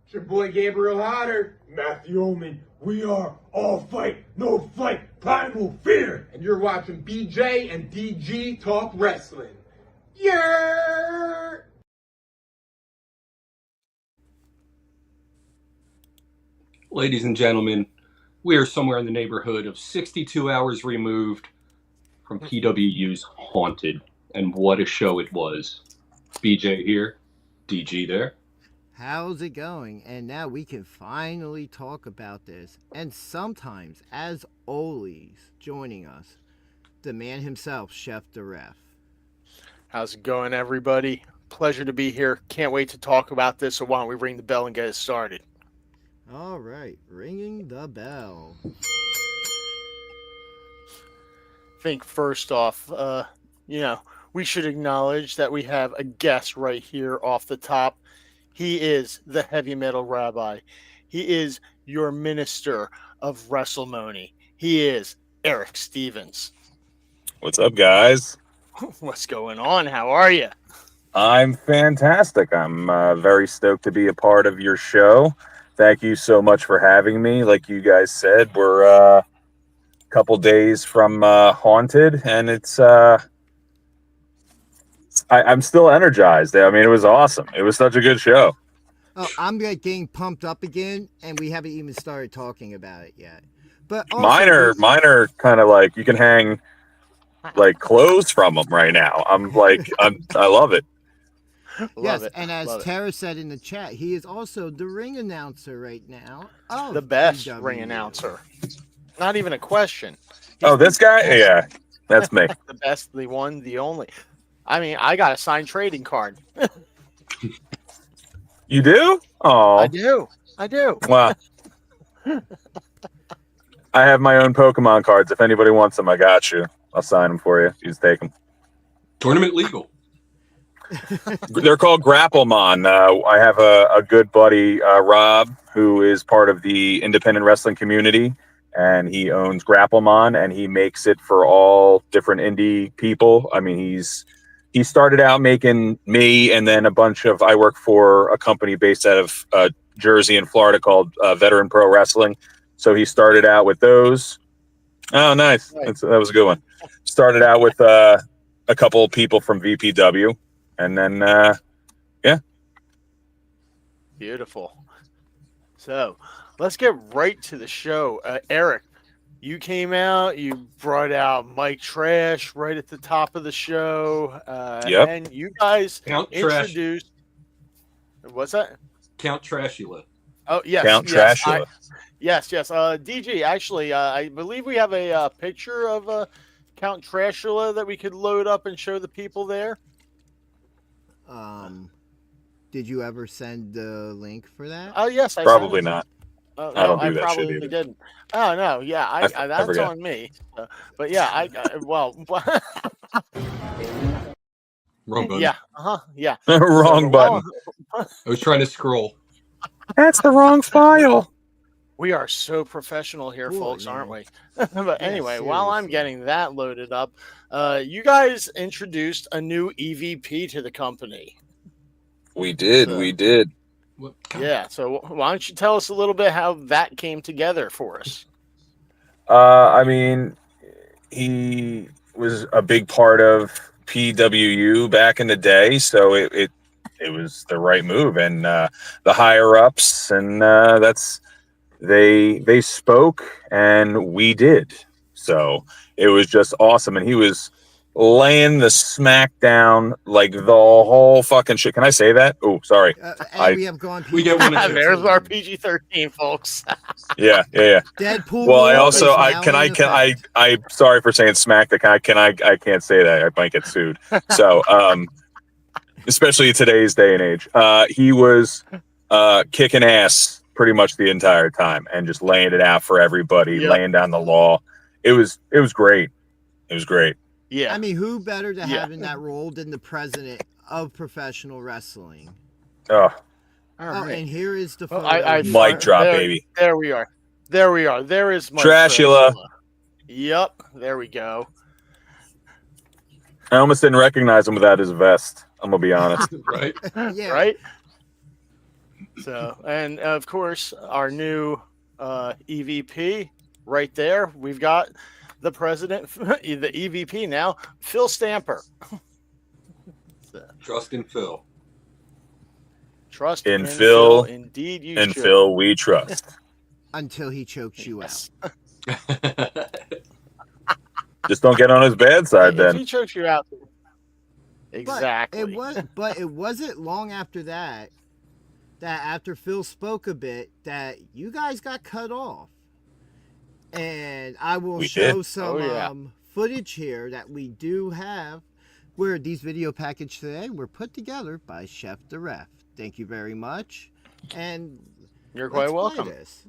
It's your boy Gabriel Hodder. Matthew Omen. We are all fight, no fight, primal fear. And you're watching BJ and DG Talk Wrestling. Yeah! Ladies and gentlemen, we are somewhere in the neighborhood of 62 hours removed from PWU's Haunted. And what a show it was. BJ here, DG there. How's it going? And now we can finally talk about this. And sometimes, as always, joining us, the man himself, Chef the Ref. How's it going, everybody? Pleasure to be here. Can't wait to talk about this. So why don't we ring the bell and get it started? All right, ringing the bell. I think first off, we should acknowledge that we have a guest right here off the top. He is the heavy metal rabbi. He is your minister of WrestleMony. He is Eric Stevens. What's up, guys? What's going on? How are you? I'm fantastic. I'm very stoked to be a part of your show. Thank you so much for having me. Like you guys said, we're a couple days from Haunted, and I'm still energized. I mean, it was awesome. It was such a good show. Oh, I'm getting pumped up again, and we haven't even started talking about it yet. But also, mine are kind of like you can hang like clothes from them right now. I love it. Yes, and as Tara said in the chat, he is also the ring announcer right now. Oh, the best ring announcer. Not even a question. This guy? Yeah, that's me. The best, the one, the only. I mean, I got a signed trading card. You do? Oh, I do. Wow. I have my own Pokemon cards. If anybody wants them, I got you. I'll sign them for you. You just take them. Tournament legal. They're called Grapplemon. I have a good buddy, Rob, who is part of the independent wrestling community, and he owns Grapplemon, and he makes it for all different indie people. I mean, he started out making me and then a bunch of, I work for a company based out of Jersey and Florida called Veteran Pro Wrestling. So he started out with those. Oh, nice. That was a good one. Started out with a couple of people from VPW. And then, yeah. Beautiful. So let's get right to the show. Eric, you came out, you brought out Mike Trash right at the top of the show. Yep. And you guys introduced. What's that? Count Trashula. Oh, yes. Count Trashula. Yes. DG, actually, I believe we have a picture of Count Trashula that we could load up and show the people there. Did you ever send the link for that? Oh, yes. I Probably not. No, I don't do I that probably shit either. didn't. Oh, no. Yeah, that's on me. But yeah, well. Wrong button. Yeah. Yeah. Wrong button. I was trying to scroll. That's the wrong file. We are so professional here, Cool, folks, man. Aren't we? But anyway, seriously. while I'm getting that loaded up, you guys introduced a new EVP to the company. We did. What? Yeah. So why don't you tell us a little bit how that came together for us? I mean, he was a big part of PWU back in the day, so it was the right move, and the higher ups, and they spoke, and we did. So it was just awesome, and he was laying the smack down like the whole fucking shit. Can I say that? Oh, sorry. And we have gone. We get one. There's our PG-13, folks. Yeah. Deadpool. Well, I'm sorry for saying smack. I can't say that. I might get sued. So, especially in today's day and age, he was kicking ass pretty much the entire time and just laying it out for everybody, laying down the law. It was great. It was great. Yeah. I mean, who better to have in that role than the president of professional wrestling? Oh, And here is the photo. Mic drop, baby. There we are. There is Mike Trashula. Yep. There we go. I almost didn't recognize him without his vest. I'm gonna be honest. Right? Yeah. Right? So, and of course, our new EVP right there. We've got the president, the EVP now, Phil Stamper. So, Trust in Phil. trust In in Phil, indeed you and should. Phil, we trust. Until he chokes you out. Just don't get on his bad side If then. he chokes you out, exactly. But it wasn't long after that after Phil spoke a bit that you guys got cut off. And I will show some footage here that we do have where these video packages today were put together by Chef the Ref. Thank you very much. And You're quite welcome. This.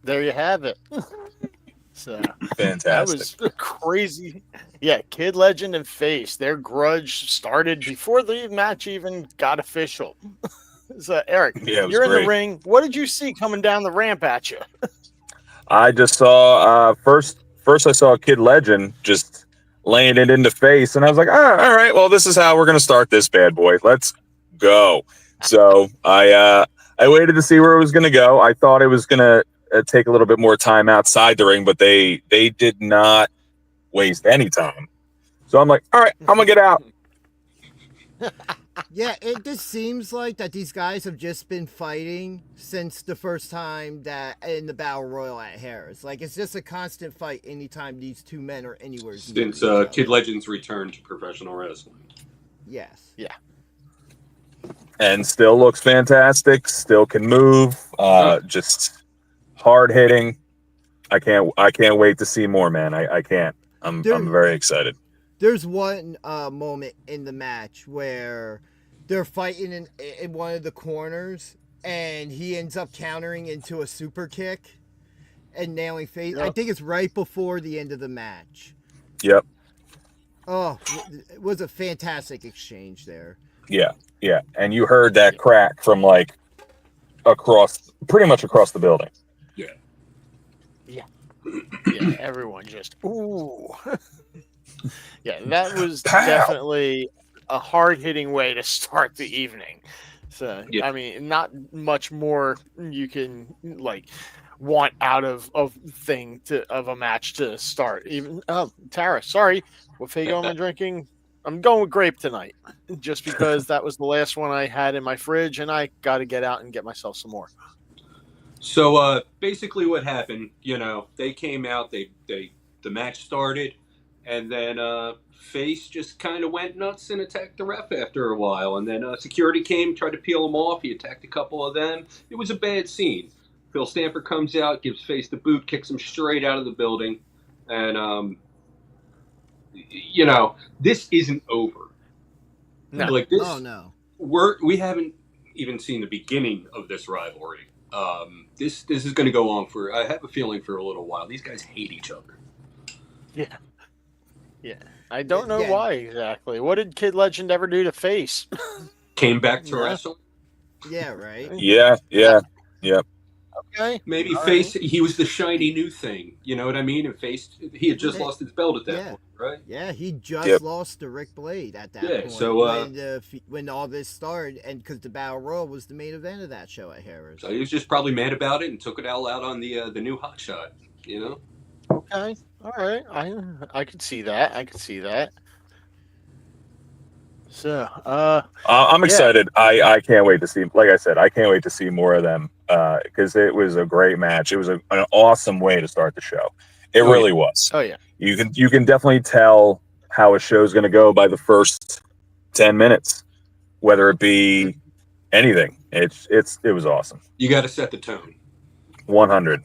There you have it. So Fantastic. that was crazy. Yeah, Kid Legend and Face. Their grudge started before the match even got official. So Eric, you're in the ring. What did you see coming down the ramp at you? I just saw first I saw Kid Legend just laying it into Face, and I was like, all right, well, this is how we're gonna start this bad boy. Let's go. So I waited to see where it was gonna go. I thought it was gonna take a little bit more time outside the ring, but they did not waste any time. So I'm like, all right, I'm gonna get out. Yeah, it just seems like that these guys have just been fighting since the first time that in the Battle Royal at Harris. Like, it's just a constant fight anytime these two men are anywhere. Since Kid Legend's return to professional wrestling. Yes. Yeah. And still looks fantastic. Still can move. Just hard hitting. I can't wait to see more, man. I can't. I'm very excited. There's one moment in the match where they're fighting in one of the corners, and he ends up countering into a super kick and nailing Face. Yep. I think it's right before the end of the match. Yep. Oh, it was a fantastic exchange there. Yeah. And you heard that crack from like pretty much across the building. Yeah, everyone just ooh. Yeah, that was definitely a hard-hitting way to start the evening. So, I mean, not much more you can like want out of a match to start. Even Tara, sorry, what Fago am I drinking? I'm going with grape tonight, just because that was the last one I had in my fridge, and I got to get out and get myself some more. So basically, what happened? They came out. The match started. And then Face just kind of went nuts and attacked the ref after a while. And then security came, tried to peel him off. He attacked a couple of them. It was a bad scene. Phil Stamper comes out, gives Face the boot, kicks him straight out of the building. And, this isn't over. No. Like this, oh, no. We haven't even seen the beginning of this rivalry. This is going to go on I have a feeling, for a little while. These guys hate each other. Yeah. Yeah, I don't know why exactly. What did Kid Legend ever do to Face? Came back to wrestle. Yeah, right. Yeah. Okay. Maybe All Face, right. he was the shiny new thing. You know what I mean? And Face, he had just lost his belt at that Yeah. point, right? Yeah, he just Yep. lost to Rick Blade at that Yeah, point so, when all this started, and because the Battle Royal was the main event of that show at Harris. So he was just probably mad about it and took it all out on the new hotshot, you know? Okay. All right. I could see that. I could see that. So, I'm Yeah. excited. I can't wait to see. Like I said, I can't wait to see more of them because it was a great match. It was an awesome way to start the show. It Oh, really yeah. was. oh yeah. You can definitely tell how a show's going to go by the first 10 minutes, whether it be anything. It was awesome. You got to set the tone. 100.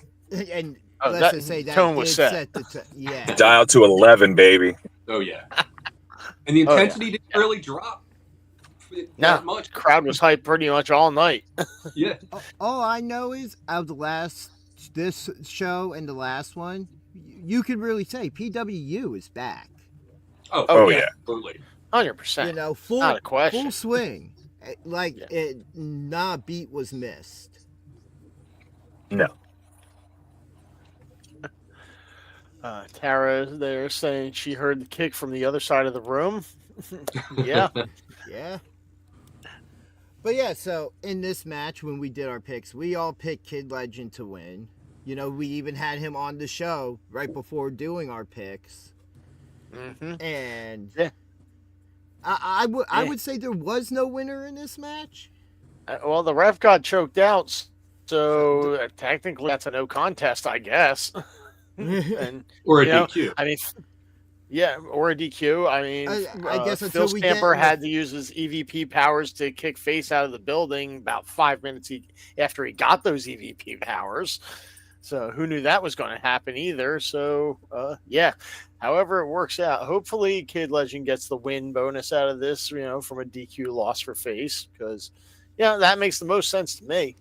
And Oh, let's that just say that tone was did set. set the yeah. Dial to 11, baby. Oh, yeah. And the Oh, yeah. intensity didn't really drop No, that much. crowd was hyped pretty much all night. Yeah. All I know is out of this show and the last one, you could really say PWU is back. Oh, yeah. Absolutely. 100%. You know, Not a question. full swing. Like Yeah. it, not a beat was missed. No. Tara is there saying she heard the kick from the other side of the room. Yeah. Yeah. But yeah, so in this match, when we did our picks, we all picked Kid Legend to win. You know, we even had him on the show right before doing our picks. Mm-hmm. And Yeah. I would say there was no winner in this match. Well, the ref got choked out, so technically that's a no contest, I guess. And Or a you know, DQ. I mean, yeah, or a DQ. I mean, I guess until Phil we get Stamper in the- had to use his EVP powers to kick Face out of the building about 5 minutes after he got those EVP powers. So who knew that was going to happen either? So yeah. However, it works out. Hopefully, Kid Legend gets the win bonus out of this. You know, from a DQ loss for Face, because that makes the most sense to me.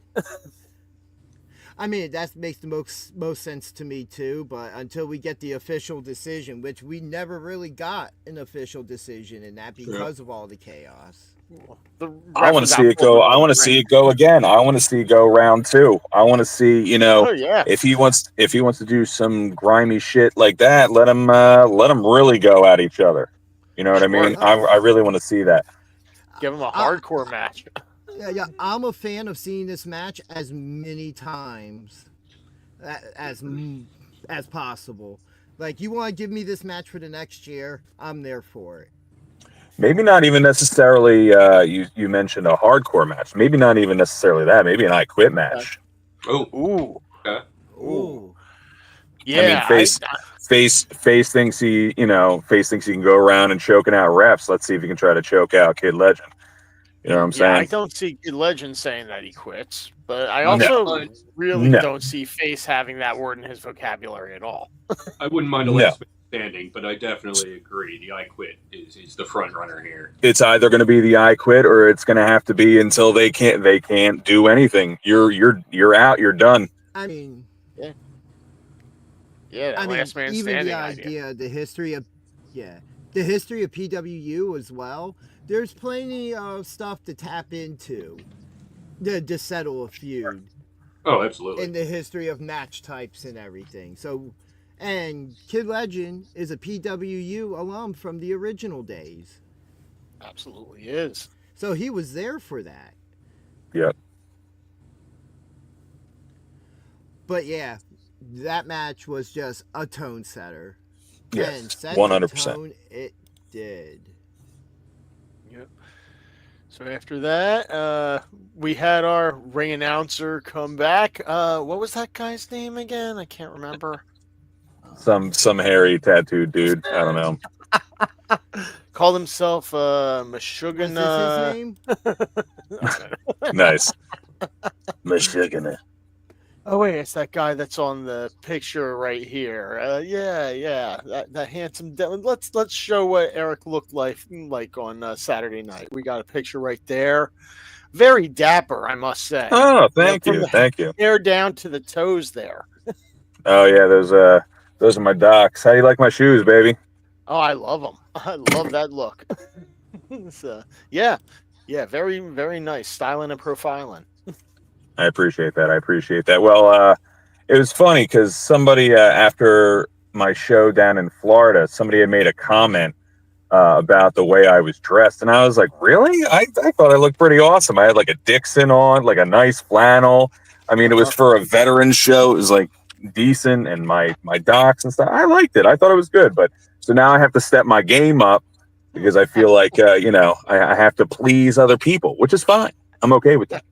I mean, that makes the most sense to me too, but until we get the official decision, which we never really got an official decision, and that because of all the chaos. I want to see it go. I want to see it go again. I want to see it go round 2. I want to see, Oh yeah. if he wants to do some grimy shit like that, let him really go at each other. You know what I mean? I really want to see that. Give him a hardcore match. Yeah, I'm a fan of seeing this match as many times as possible. Like, you want to give me this match for the next year, I'm there for it. Maybe not even necessarily. You mentioned a hardcore match. Maybe not even necessarily that. Maybe an I Quit match. Oh. Ooh. Okay. Ooh. Yeah. I mean, Face thinks he can go around and choking out refs. Let's see if he can try to choke out Kid Legend. You know what I'm saying? I don't see Kid Legend saying that he quits, but I also really don't see Face having that word in his vocabulary at all. I wouldn't mind a last man standing, but I definitely agree. The I Quit is the front runner here. It's either going to be the I Quit, or it's going to have to be until they can't do anything. You're out. You're done. I mean, Last man even standing the idea, the history of PWU as well. There's plenty of stuff to tap into to settle a feud. Oh, absolutely. In the history of match types and everything. So, and Kid Legend is a PWU alum from the original days. Absolutely is. So he was there for that. Yep. But yeah, that match was just a tone setter. Yes, and set 100%. the tone it did. Yep. So after that, we had our ring announcer come back. What was that guy's name again? I can't remember. Some hairy tattooed dude. I don't know. Called himself Meshuggah. Was this his name? Nice. Meshuggah. Oh wait, it's that guy that's on the picture right here. Yeah, that handsome. Let's show what Eric looked like on Saturday night. We got a picture right there. Very dapper, I must say. Oh, thank you. Hair down to the toes there. Oh yeah, those are my docs. How do you like my shoes, baby? Oh, I love them. I love that look. So, yeah, very very nice styling and profiling. I appreciate that. Well, it was funny because somebody after my show down in Florida, somebody had made a comment about the way I was dressed, and I was like, "Really? I thought I looked pretty awesome. I had like a Dixon on, like a nice flannel. I mean, it was for a veteran show. It was like decent, and my docs and stuff. I liked it. I thought it was good. But so now I have to step my game up because I feel like I have to please other people, which is fine. I'm okay with that.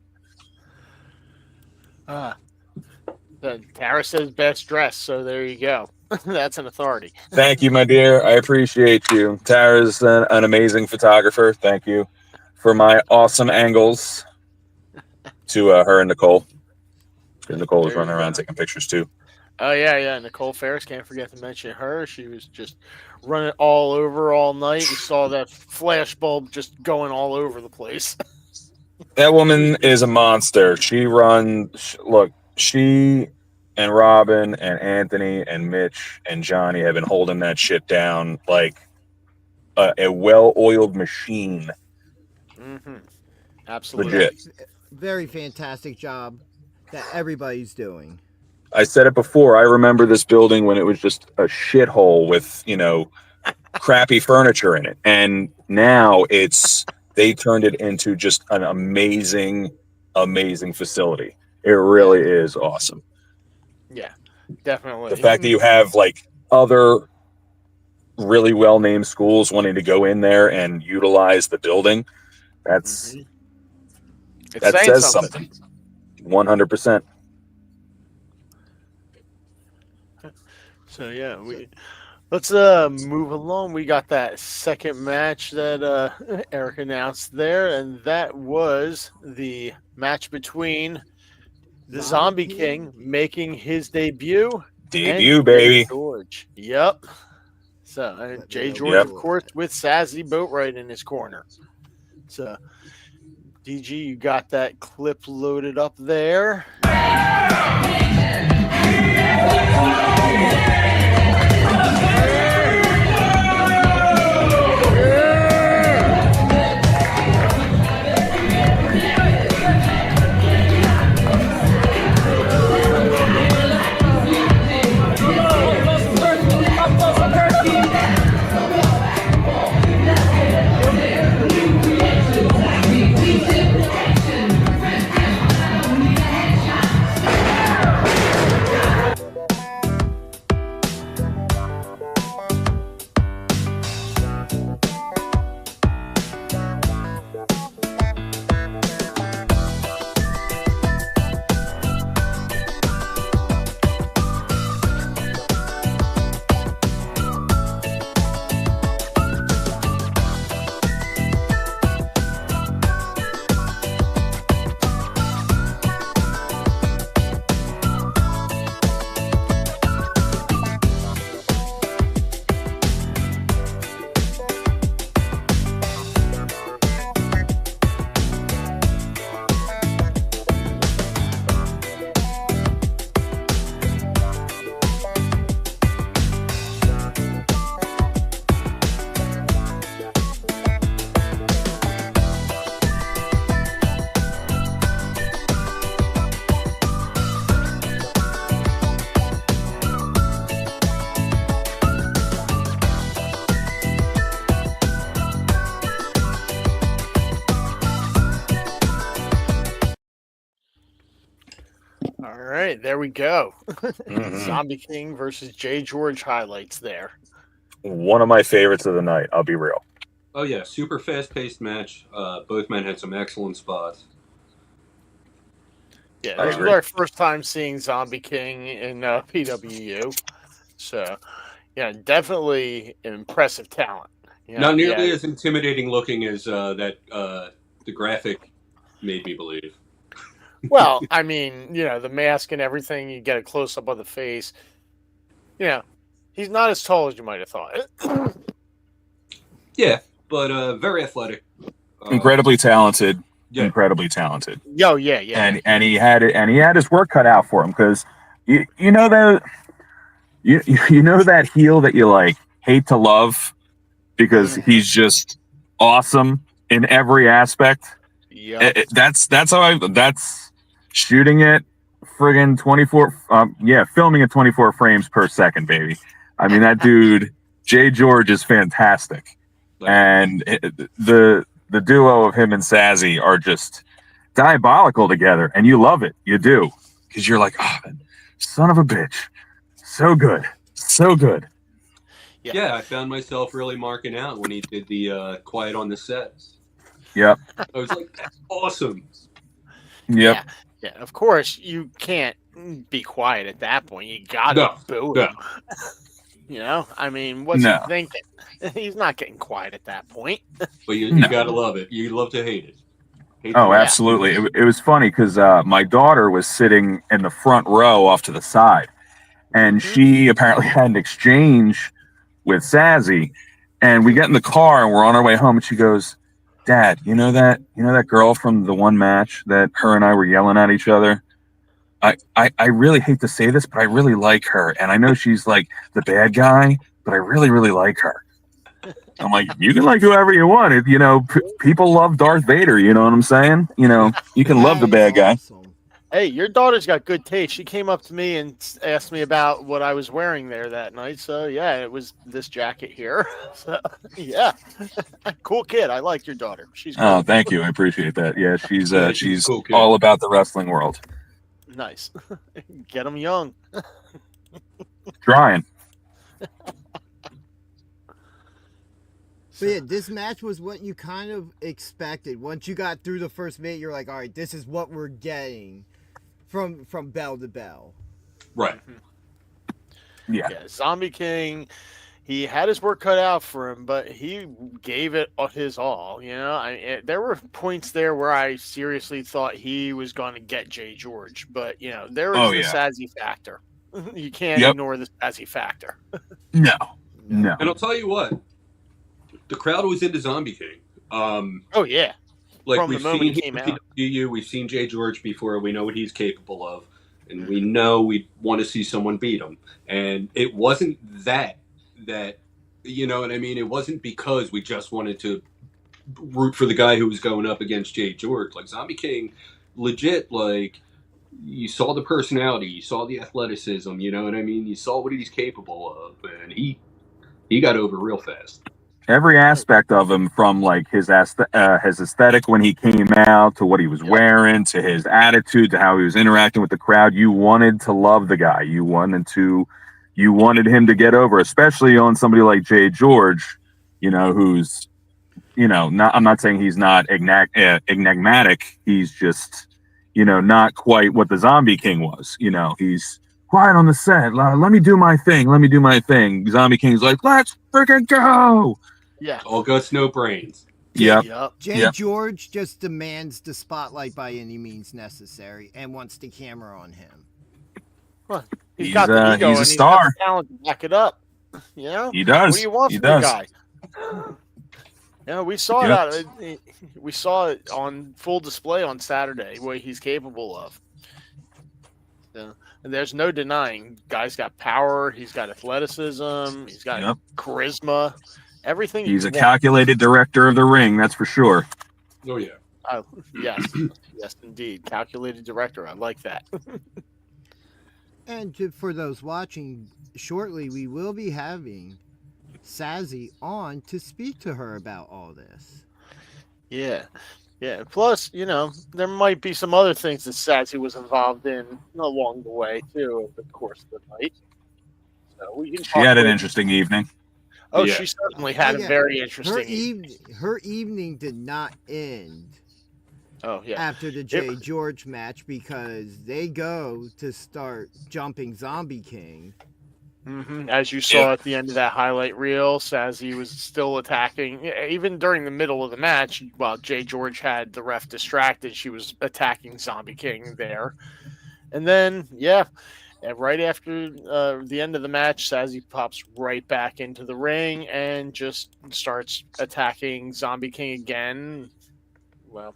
Tara says best dress, so there you go. That's an authority. Thank you, my dear. I appreciate you. Tara's an amazing photographer. Thank you for my awesome angles to her and Nicole. Nicole was running around taking pictures too. Oh yeah. Nicole Ferris, can't forget to mention her. She was just running all over all night. We saw that flash bulb just going all over the place. That woman is a monster. She and Robin and Anthony and Mitch and Johnny have been holding that shit down like a well-oiled machine. Mm-hmm. Absolutely. Legit. Very fantastic job that everybody's doing. I said it before. I remember this building when it was just a shithole with, crappy furniture in it. And now they turned it into just an amazing, amazing facility. It really is awesome. Yeah, definitely. The fact that you have like other really well-named schools wanting to go in there and utilize the building, that says something. 100%. So yeah, let's move along. We got that second match that Eric announced there, and that was the match between the Zombie King making his debut. Baby. George. Yep. So Jay George, of course, with Sassy Boatwright in his corner. So DG, you got that clip loaded up there. All right, there we go. Zombie King versus Jay George highlights there. One of my favorites of the night, I'll be real. Oh yeah, super fast-paced match. Both men had some excellent spots. Yeah, this was our first time seeing Zombie King in PWU. So, yeah, definitely an impressive talent. Not nearly as intimidating looking as the graphic made me believe. Well, I mean, the mask and everything, you get a close-up of the face. He's not as tall as you might have thought. Yeah, but very athletic. Incredibly talented. Yeah. Incredibly talented. Oh, yeah. And he had it, and he had his work cut out for him because you know that heel that you like hate to love because he's just awesome in every aspect. Yeah. That's shooting it friggin' 24, filming at 24 frames per second, baby. I mean, that dude, Jay George, is fantastic. And the duo of him and Sazzy are just diabolical together, and you love it. You do, because you're like, oh, son of a bitch, so good, so good. Yeah, I found myself really marking out when he did the quiet on the sets. Yep. I was like, that's awesome. Yep. Yeah, of course you can't be quiet at that point. You gotta boo him. You know, I mean, what's he thinking? He's not getting quiet at that point. But you gotta love it. You love to hate it. Absolutely. It was funny because my daughter was sitting in the front row off to the side, and she apparently had an exchange with Sazzy, and we get in the car and we're on our way home, and she goes, Dad, you know that girl from the one match that her and I were yelling at each other? I really hate to say this, but I really like her. And I know she's like the bad guy, but I really, really like her. I'm like, you can like whoever you want. You know, people love Darth Vader. You know what I'm saying? You know, you can love the bad guy. Hey, your daughter's got good taste. She came up to me and asked me about what I was wearing there that night. So, yeah, it was this jacket here. So, yeah. Cool kid. I like your daughter. She's great. Oh, thank you. I appreciate that. Yeah, she's cool all about the wrestling world. Nice. Get them young. Trying. But yeah, this match was what you kind of expected. Once you got through the first minute, you're like, all right, this is what we're getting from bell to bell. Right. Yeah. Zombie King, he had his work cut out for him, but he gave it his all. You know, there were points there where I seriously thought he was going to get Jay George, but you know, there is the Sazzy factor. You can't ignore the Sazzy factor. No. And I'll tell you what, the crowd was into Zombie King. Oh yeah. Like From we've the moment seen he came out. PWU, we've seen Jay George before. We know what he's capable of, and we know we want to see someone beat him. And it wasn't that you know what I mean. It wasn't because we just wanted to root for the guy who was going up against Jay George. Like Zombie King, legit. Like you saw the personality, you saw the athleticism. You know what I mean. You saw what he's capable of, and he got over real fast. Every aspect of him, from like his aesthetic when he came out, to what he was wearing, to his attitude, to how he was interacting with the crowd, you wanted to love the guy. You wanted him to get over, especially on somebody like Jay George, you know, who's, you know, I'm not saying he's not enigmatic. He's just, you know, not quite what the Zombie King was. You know, he's quiet on the set. Let me do my thing. Zombie King's like, let's freaking go. Yeah. All guts, no brains. Yep. Jay George just demands the spotlight by any means necessary and wants the camera on him. Well, he's got the ego, he's a and star. He's got the talent to back it up. You know? He does. What do you want from the guy? You know, we saw it. We saw it on full display on Saturday, what he's capable of. Yeah. And there's no denying, guy's got power, he's got athleticism, he's got charisma, everything. He's a calculated director of the ring, that's for sure. Oh yeah. Yes, yes, indeed, calculated director. I like that. And for those watching, shortly we will be having Sazzy on to speak to her about all this. Yeah. Yeah. Plus, you know, there might be some other things that Sazzy was involved in along the way too, over the course of the night. So we can. She had an interesting evening. Oh, she certainly had a very interesting. Her evening did not end. Oh yeah. After the Jay George match, because they go to start jumping Zombie King. Mm-hmm. As you saw at the end of that highlight reel, Sazzy was still attacking. Even during the middle of the match, while Jay George had the ref distracted, she was attacking Zombie King there. And then, right after the end of the match, Sazzy pops right back into the ring and just starts attacking Zombie King again. Well,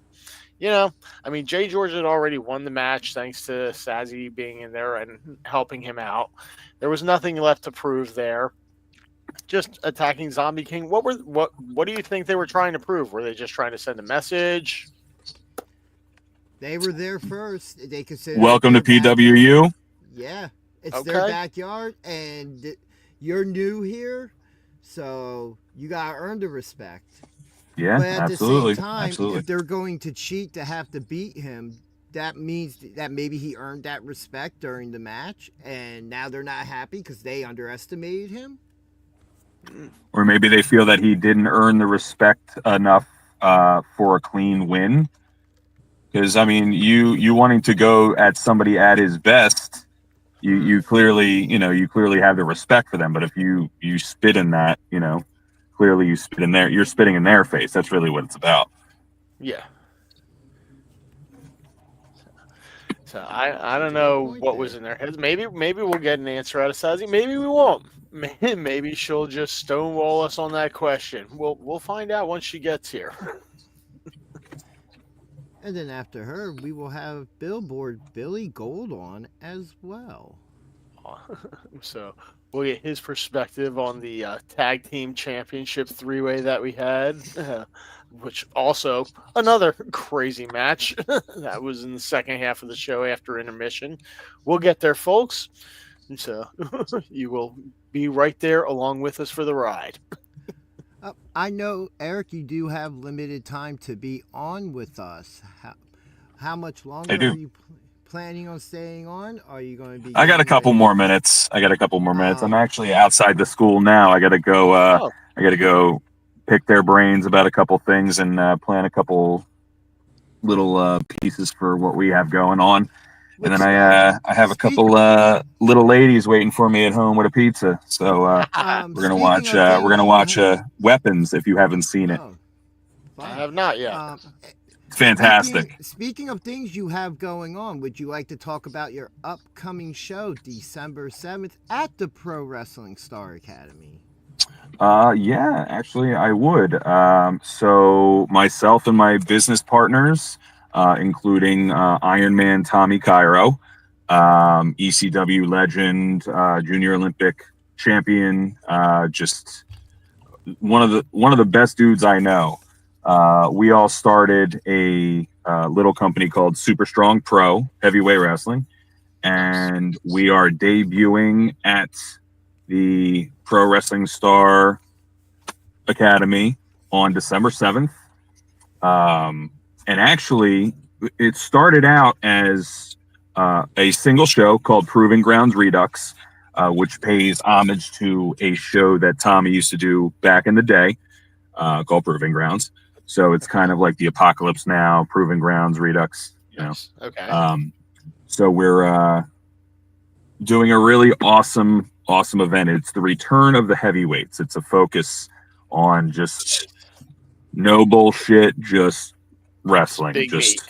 you know, I mean, Jay George had already won the match thanks to Sazzy being in there and helping him out. There was nothing left to prove there. Just attacking Zombie King. What do you think they were trying to prove? Were they just trying to send a message? They were there first. They consider Welcome to PWU. Yeah, it's their backyard, and you're new here, so you gotta earn the respect. Yeah, but at absolutely. the same time, Absolutely. if they're going to cheat to have to beat him, that means that maybe he earned that respect during the match, and now they're not happy because they underestimated him. Or maybe they feel that he didn't earn the respect enough for a clean win. Because I mean, you wanting to go at somebody at his best, you clearly have the respect for them. But if you spit in that, clearly you spit in there. You're spitting in their face. That's really what it's about. Yeah. So I don't know what was in their heads. Maybe we'll get an answer out of Sazi. Maybe we won't. Maybe she'll just stonewall us on that question. We'll find out once she gets here. And then after her, we will have Billboard Billy Gold on as well. So we'll get his perspective on the tag team championship 3-way that we had, which also another crazy match that was in the second half of the show after intermission. We'll get there, folks. So you will be right there along with us for the ride. I know, Eric, you do have limited time to be on with us. How much longer are you planning on staying on? Are you going to be? I got a couple more minutes. I'm actually outside the school now. I got to go. I got to go pick their brains about a couple things and plan a couple little pieces for what we have going on. And then I have a couple little ladies waiting for me at home with a pizza. So we're gonna watch Weapons if you haven't seen it. I have not yet. Fantastic. Speaking of things you have going on, would you like to talk about your upcoming show, December 7th, at the Pro Wrestling Star Academy? Yeah, actually, I would. So myself and my business partners, including Iron Man Tommy Cairo, ECW legend, Junior Olympic champion, just one of the best dudes I know. We all started a little company called Super Strong Pro Heavyweight Wrestling, and we are debuting at the Pro Wrestling Star Academy on December 7th. And actually, it started out as a single show called Proving Grounds Redux, which pays homage to a show that Tommy used to do back in the day called Proving Grounds. So it's kind of like the Apocalypse Now, Proving Grounds Redux, Okay. So we're doing a really awesome event. It's the return of the heavyweights. It's a focus on just no bullshit, just wrestling. Big just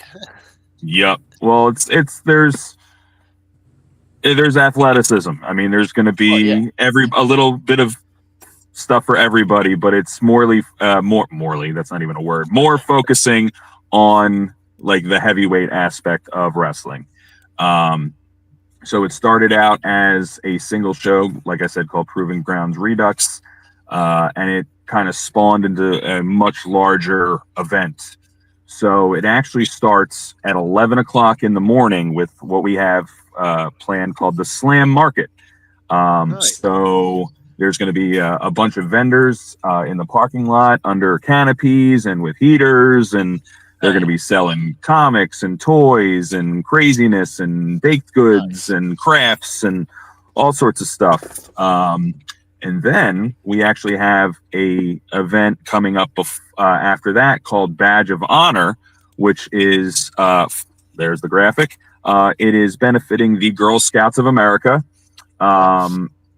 yep. Well, there's athleticism. I mean, there's going to be a little bit of stuff for everybody, but it's morely that's not even a word. More focusing on like the heavyweight aspect of wrestling. So it started out as a single show, like I said, called Proving Grounds Redux, and it kind of spawned into a much larger event. So it actually starts at 11 o'clock in the morning with what we have planned called the Slam Market. Nice. So there's going to be a bunch of vendors in the parking lot under canopies and with heaters, and they're going to be selling comics and toys and craziness and baked goods and crafts and all sorts of stuff. And then we actually have a event coming up after that called Badge of Honor, which is, there's the graphic. It is benefiting the Girl Scouts of America.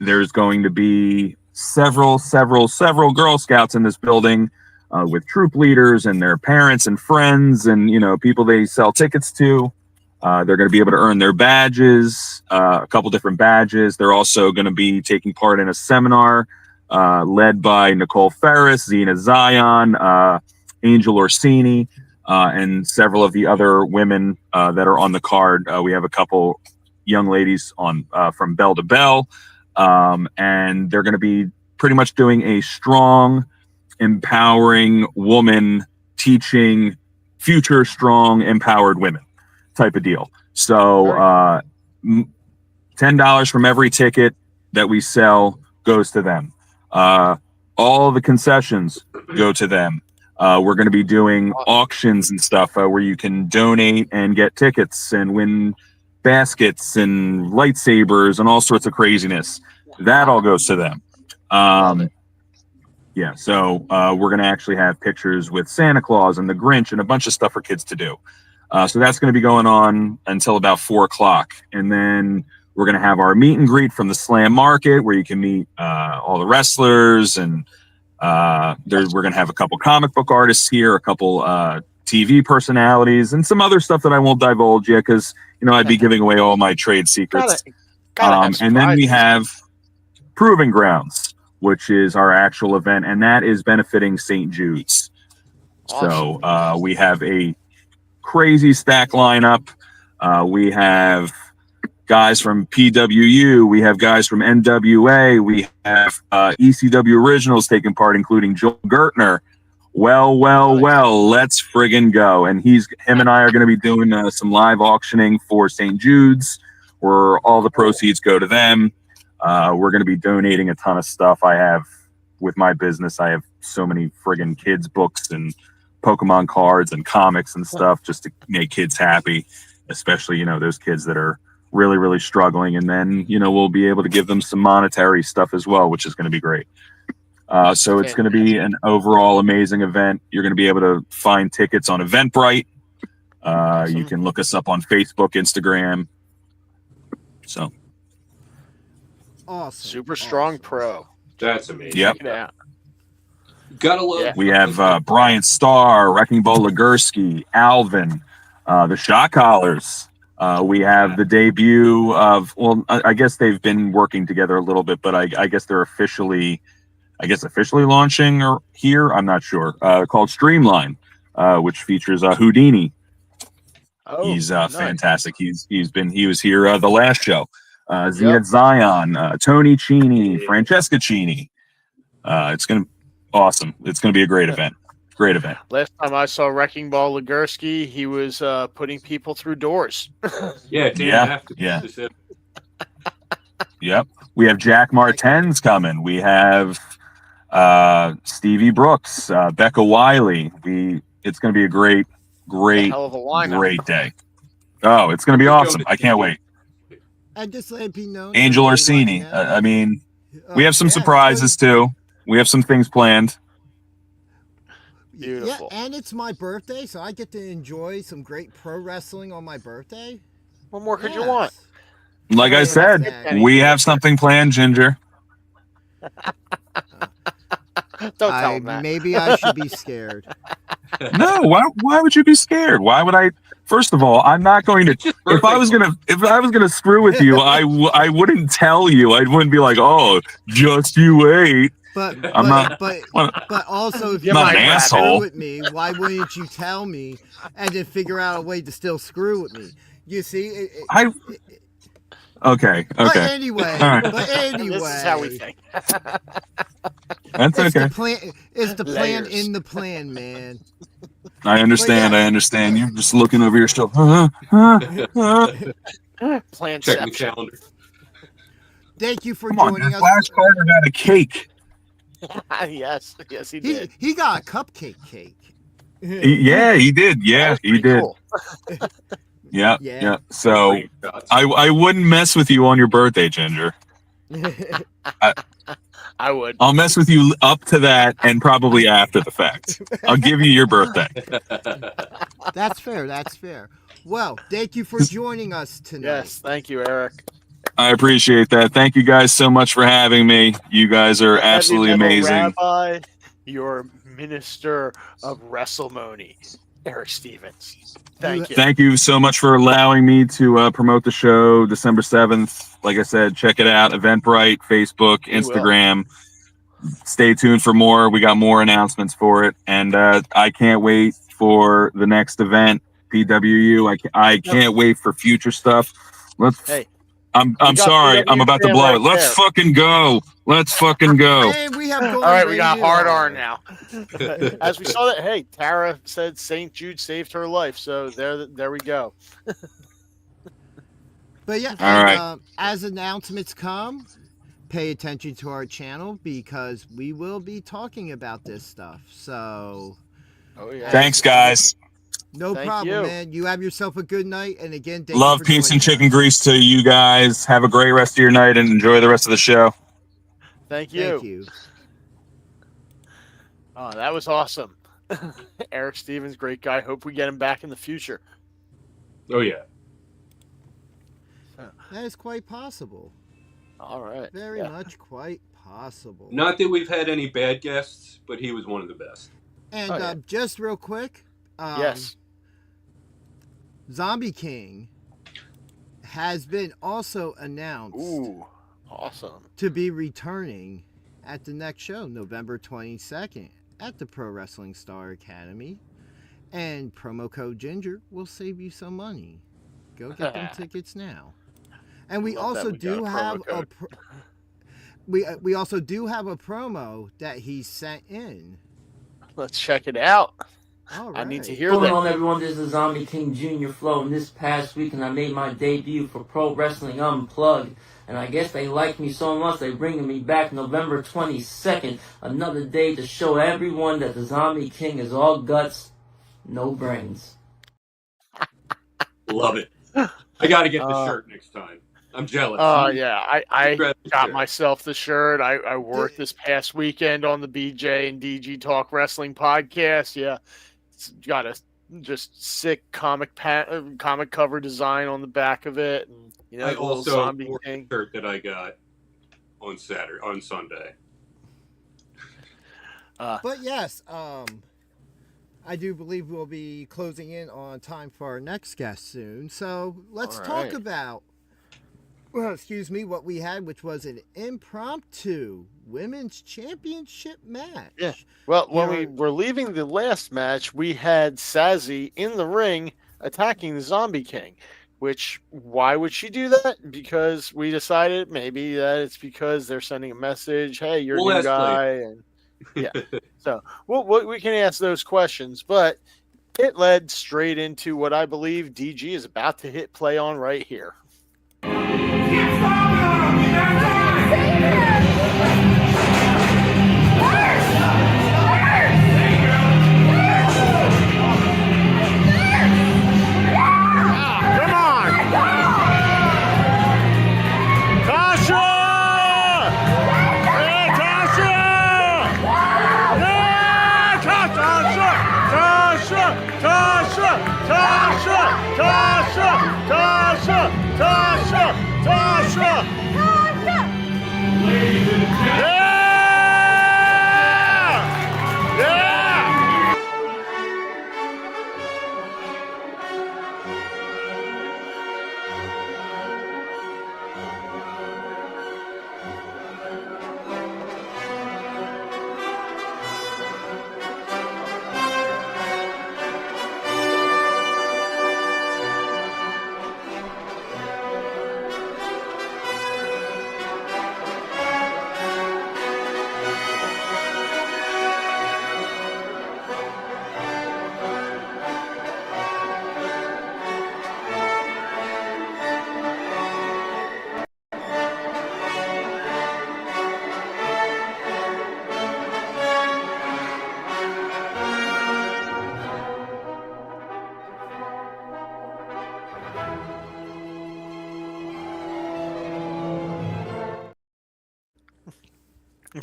There's going to be several Girl Scouts in this building with troop leaders and their parents and friends and, people they sell tickets to. They're going to be able to earn their badges, a couple different badges. They're also going to be taking part in a seminar led by Nicole Ferris, Xena Zion, Angel Orsini, and several of the other women that are on the card. We have a couple young ladies on from Bell to Bell, and they're going to be pretty much doing a strong, empowering woman teaching future strong, empowered women. type of deal. So $10 from every ticket that we sell goes to them. All the concessions go to them. We're going to be doing auctions and stuff where you can donate and get tickets and win baskets and lightsabers and all sorts of craziness. That all goes to them. Yeah, so we're going to actually have pictures with Santa Claus and the Grinch and a bunch of stuff for kids to do. So that's going to be going on until about 4 o'clock. And then we're going to have our meet and greet from the Slam Market where you can meet all the wrestlers. And we're going to have a couple comic book artists here, a couple TV personalities, and some other stuff that I won't divulge yet because, I'd be giving away all my trade secrets. And then we have Proving Grounds, which is our actual event, and that is benefiting St. Jude's. Awesome. So we have a crazy stack lineup. We have guys from PWU, we have guys from NWA, we have ECW Originals taking part, including Joel Gertner. Well, let's friggin' go. And him and I are going to be doing some live auctioning for St. Jude's, where all the proceeds go to them. We're going to be donating a ton of stuff. I have, with my business, I have so many friggin' kids' books and Pokemon cards and comics and stuff just to make kids happy, especially, those kids that are really, really struggling. And then, we'll be able to give them some monetary stuff as well, which is going to be great. So it's going to be an overall amazing event. You're going to be able to find tickets on Eventbrite. You can look us up on Facebook, Instagram. So. Awesome. Super Strong Pro. That's amazing. Yep. Yeah. Gotta love. We have Brian Starr, Wrecking Ball Legursky, Alvin, the Shot Collars. We have the debut of, I guess they've been working together a little bit, but I guess they're officially launching here. I'm not sure. Called Streamline, which features Houdini. Oh, He's nice. Fantastic. He was here the last show. Ziad Zion, Tony Cini, Francesca Cini. It's gonna awesome. It's gonna be a great event. Great event. Last time I saw Wrecking Ball Legursky, he was putting people through doors. Yeah. Yep. We have Jack Martens coming. We have Stevie Brooks, Becca Wiley. It's going to be a great hell of a lineup. Great day. Oh, it's going to be awesome. I can't wait. And just let it be known, Angel Orsini. We have some surprises too. We have some things planned. Beautiful. Yeah, and it's my birthday, so I get to enjoy some great pro wrestling on my birthday. What more could you want? Like I said, we have something planned, Ginger. Don't tell him that. Maybe I should be scared. No, why would you be scared? Why would I? First of all, I'm not going to. If I was gonna screw with you, I wouldn't tell you. I wouldn't be like, oh, just you wait. But also, if you're not an asshole with me, why wouldn't you tell me and then figure out a way to still screw with me? You see, Okay. But anyway, right. This is how we think. That's okay. It's the plan in the plan, man. I understand. I understand. You're just looking over your stuff. Plan. Check the calendar. Thank you for Come on, joining us. Flash Carter got a cake. yes, he did. He got a cupcake cake. Yeah, he did. Yeah, he did. Cool. Yeah. So I wouldn't mess with you on your birthday, Ginger. I would. I'll mess with you up to that and probably after the fact. I'll give you your birthday. That's fair. Well, thank you for joining us tonight. Yes, thank you, Eric. I appreciate that. Thank you guys so much for having me. You guys are absolutely amazing. Rabbi, your minister of WrestleMony, Eric Stevens. Thank you. Thank you so much for allowing me to promote the show December 7th. Like I said, check it out. Eventbrite, Facebook, Instagram. Stay tuned for more. We got more announcements for it. And I can't wait for the next event, PWU. I can't wait for future stuff. I'm sorry. I'm about to blow it. Let's fucking go. Let's fucking go. And we have All right, we got Radio hard R. R now. As we saw that, hey, Tara said St. Jude saved her life, so there we go. But yeah, All right. as announcements come, pay attention to our channel because we will be talking about this stuff. So, Oh yeah. Thanks, guys. no Thank problem, you. man. You have yourself a good night, and again, thank Love, you for peace, and joining chicken us. grease to you guys. Have a great rest of your night and enjoy the rest of the show. Thank you. Thank you. Oh, that was awesome. Eric Stevens, great guy. Hope we get him back in the future. Oh yeah. That is quite possible. All right. Very Yeah. much quite possible. Not that we've had any bad guests, but he was one of the best. And Oh, yeah. just real quick, Yes. Zombie King has been also announced Ooh, awesome. to be returning at the next show, November 22nd, at the Pro Wrestling Star Academy. And promo code Ginger will save you some money. Go get them tickets now. And we Love that also we got do a have promo a we also do have a promo that he sent in. Let's check it out. All I need to right. hear What's going that. on, everyone? This is Zombie King Jr. Flow, and this past weekend I made my debut for Pro Wrestling Unplugged, and I guess they like me so much they bringing me back November 22nd, another day to show everyone that the Zombie King is all guts, no brains. Love it. I got to get the shirt next time. I'm jealous. Oh, yeah. I Grab the got shirt. myself the shirt. I worked this past weekend on the BJ and DG Talk Wrestling podcast. Yeah. It's got a just sick comic cover design on the back of it. And, you know, I the little also zombie wore king. the shirt that I got on Sunday. But yes, I do believe we'll be closing in on time for our next guest soon. So let's All talk right. about, well, excuse me, what we had, which was an impromptu women's championship match. Yeah. Well, when Here we are- were leaving the last match, we had Sassy in the ring attacking the Zombie King. Which, why would she do that? Because we decided maybe that it's because they're sending a message. Hey, you're We'll a new ask guy, and so we can ask those questions. But it led straight into what I believe DG is about to hit play on right here. Come on! Tasha! Hey, Tasha! Yeah! Tasha! Tasha! Tasha! Tasha! Tasha! Tasha! Tasha! Tasha! Yeah! Yeah!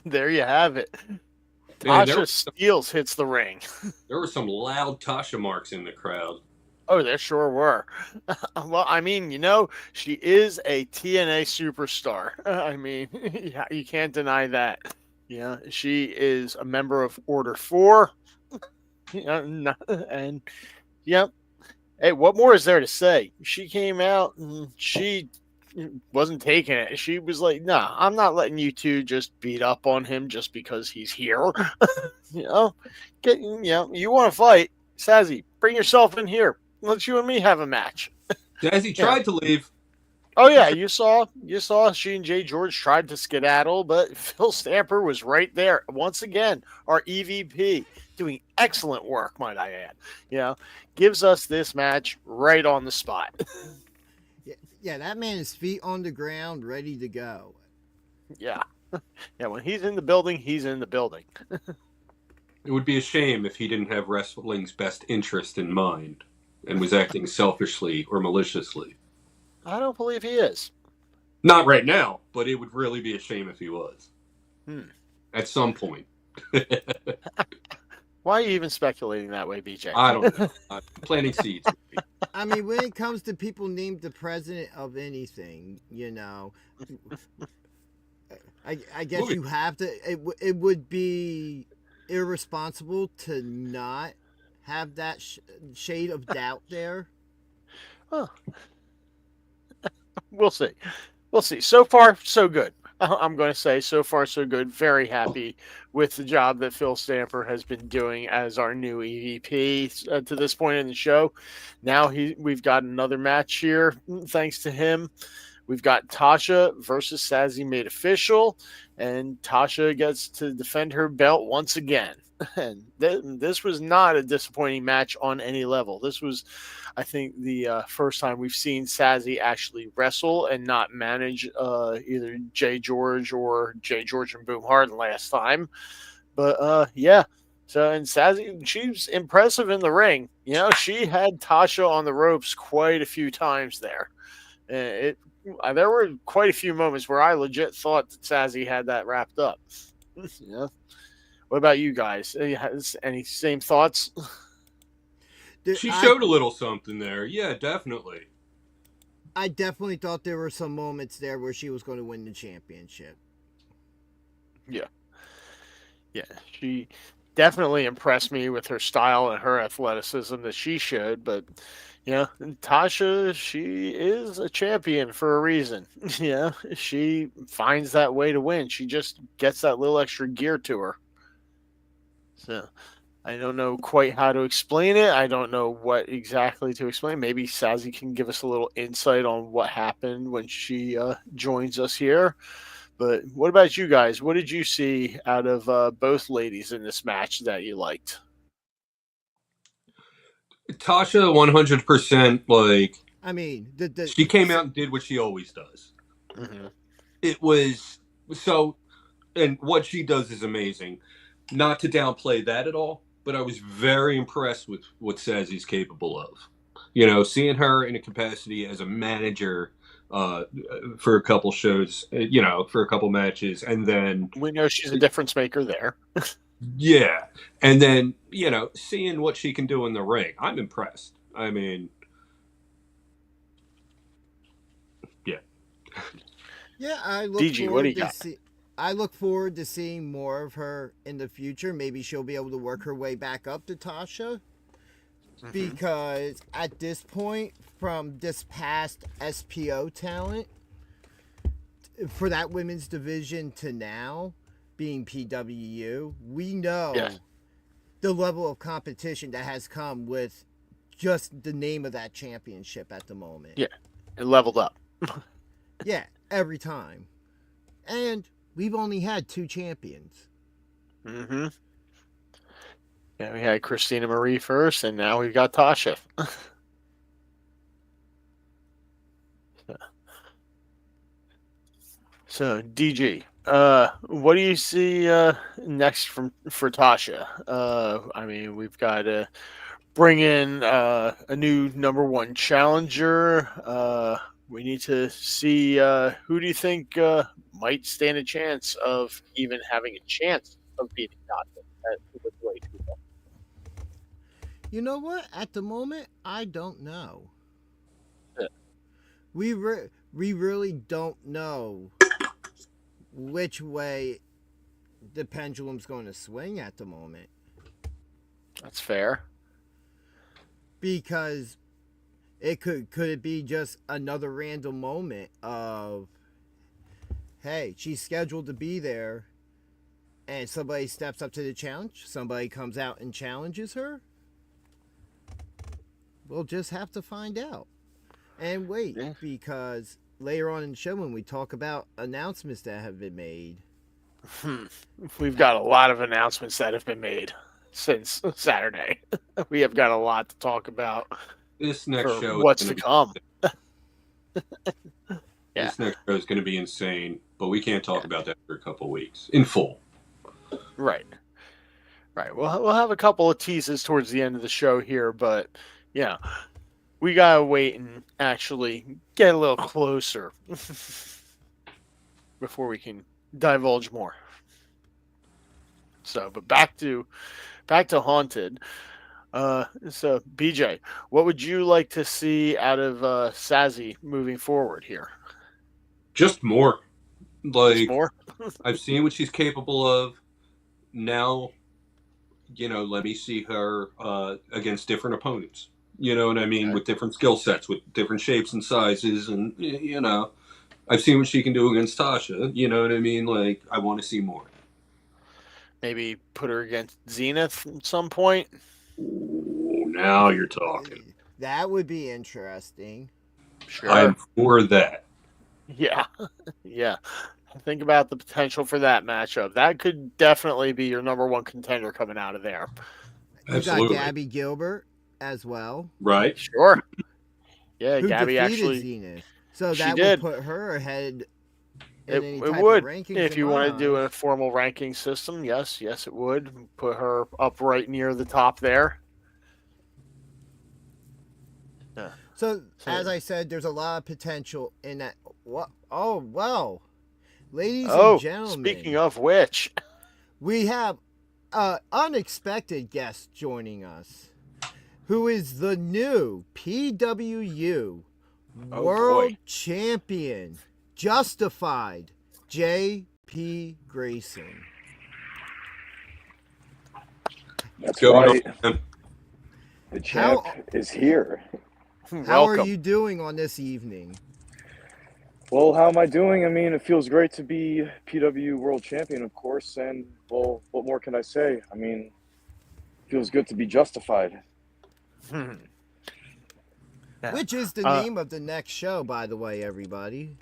There you have it. Man, there Tasha Steeles hits the ring. were some loud Tasha marks in the crowd. Oh, there sure were. Well, I mean, you know, she is a TNA superstar. I mean, yeah, you can't deny that. Yeah, she is a member of Order 4. And, yep. Hey, what more is there to say? She came out and she wasn't taking it. She was like, nah, I'm not letting you two just beat up on him just because he's here. You know, you want to fight. Sazzy, bring yourself in here. Let you and me have a match. As he tried to leave, Oh yeah, you saw she and Jay George tried to skedaddle, but Phil Stamper was right there once again. Our EVP doing excellent work, might I add. You know, gives us this match right on the spot. Yeah, that man is feet on the ground, ready to go. Yeah, yeah. When he's in the building, he's in the building. It would be a shame if he didn't have wrestling's best interest in mind and was acting selfishly or maliciously. I don't believe he is. Not right now, but it would really be a shame if he was. At some point. Why are you even speculating that way, BJ? I don't know. I'm planting seeds. I mean, when it comes to people named the president of anything, you know, I guess you have to. It would be irresponsible to not have that shade of doubt there. Huh. We'll see. We'll see. So far, so good. I'm going to say so far, so good. Very happy with the job that Phil Stamper has been doing as our new EVP to this point in the show. Now we've got another match here, thanks to him. We've got Tasha versus Sassy made official, and Tasha gets to defend her belt once again. And this was not a disappointing match on any level. This was, I think, the first time we've seen Sassy actually wrestle and not manage either Jay George or Jay George and Boom Harden last time. But yeah. So, and Sassy, she's impressive in the ring. You know, she had Tasha on the ropes quite a few times there. There were quite a few moments where I legit thought that Sassy had that wrapped up. Yeah. What about you guys? Any same thoughts? She showed a little something there. Yeah, definitely. I definitely thought there were some moments there where she was going to win the championship. Yeah. Yeah. She definitely impressed me with her style and her athleticism that she showed. But, you know, Tasha, she is a champion for a reason. Yeah. She finds that way to win. She just gets that little extra gear to her. So I don't know quite how to explain it. I don't know what exactly to explain. Maybe Sassy can give us a little insight on what happened when she joins us here. But what about you guys? What did you see out of both ladies in this match that you liked? Tasha, 100%, like... I mean, she came out and did what she always does. Mm-hmm. It was... So, and what she does is amazing. Not to downplay that at all, but I was very impressed with what Sassy's capable of. You know, seeing her in a capacity as a manager for a couple shows, you know, for a couple matches, and then... We know she's a difference maker there. Yeah. And then, you know, seeing what she can do in the ring, I'm impressed. I mean... Yeah. Yeah, I look DG, what do you got? I look forward to seeing more of her in the future. Maybe she'll be able to work her way back up to Tasha. Mm-hmm. Because at this point, from this past SPO talent, for that women's division to now being PWU, we know the level of competition that has come with just the name of that championship at the moment. Yeah, it leveled up. Yeah, every time. And we've only had 2 champions. Mm-hmm. Yeah, we had Christina Marie first, and now we've got Tasha. So, DG, what do you see next for Tasha? I mean, we've got to bring in a new #1 challenger. We need to see who do you think might stand a chance of even having a chance of beating Tasha. You know what? At the moment, I don't know. Yeah. We really don't know which way the pendulum's going to swing at the moment. That's fair. Because could it be just another random moment of, hey, she's scheduled to be there, and somebody steps up to the challenge, somebody comes out and challenges her? We'll just have to find out and wait, because later on in the show when we talk about announcements that have been made. We've got a lot of announcements that have been made since Saturday. We have got a lot to talk about This next for show what's is to going to come. Yeah. This next show is going to be insane, but we can't talk about that for a couple weeks in full. Right. We'll have a couple of teases towards the end of the show here, but yeah, we gotta wait and actually get a little closer before we can divulge more. So, but back to Haunted. So BJ, what would you like to see out of Sassy moving forward here? Just more. Like, Just more? I've seen what she's capable of. Now, let me see her against different opponents. You know what I mean? Okay. With different skill sets, with different shapes and sizes. And, I've seen what she can do against Tasha. You know what I mean? Like, I want to see more. Maybe put her against Zenith at some point? Ooh, now you're talking. That would be interesting. Sure. I'm for that. Yeah. Yeah. Think about the potential for that matchup. That could definitely be your number one contender coming out of there. You got Gabby Gilbert as well. Right. Sure. Yeah, Who Gabby defeated actually. Zenith. So she that did. would put her ahead in any It type would. of rankings. If you want to do a a formal ranking system, yes, it would. Put her up right near the top there. Yeah. So, as I said, there's a lot of potential in that. What? Oh, well. Ladies and gentlemen. Speaking of which, we have an unexpected guest joining us, who is the new PWU World Champion, Justified, J.P. Grayson. That's Going right. on. The champ is here. How are you doing on this evening? Well, how am I doing? I mean, it feels great to be PWU World Champion, of course, and, well, what more can I say? I mean, it feels good to be justified. Yeah. Which is the name of the next show, by the way, everybody.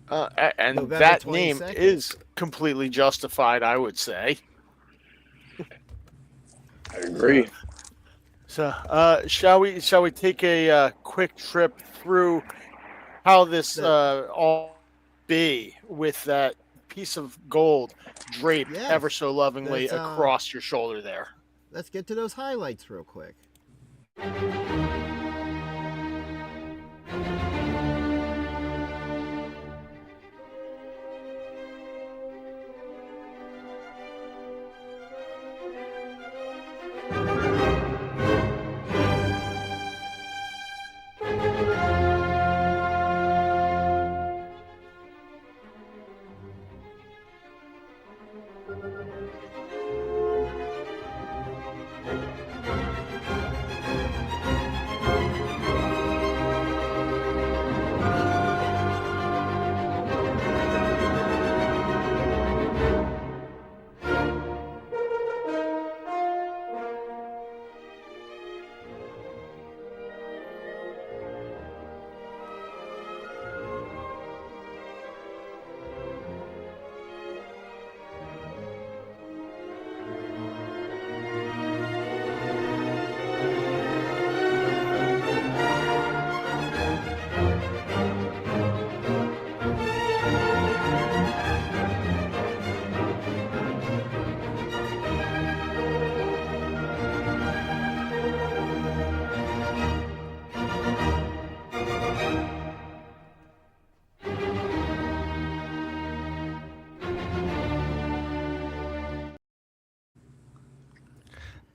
And November that 22nd. name is completely justified, I would say. I agree. So, shall we take a quick trip through how this all be with that piece of gold draped ever so lovingly across your shoulder there? Let's get to those highlights real quick.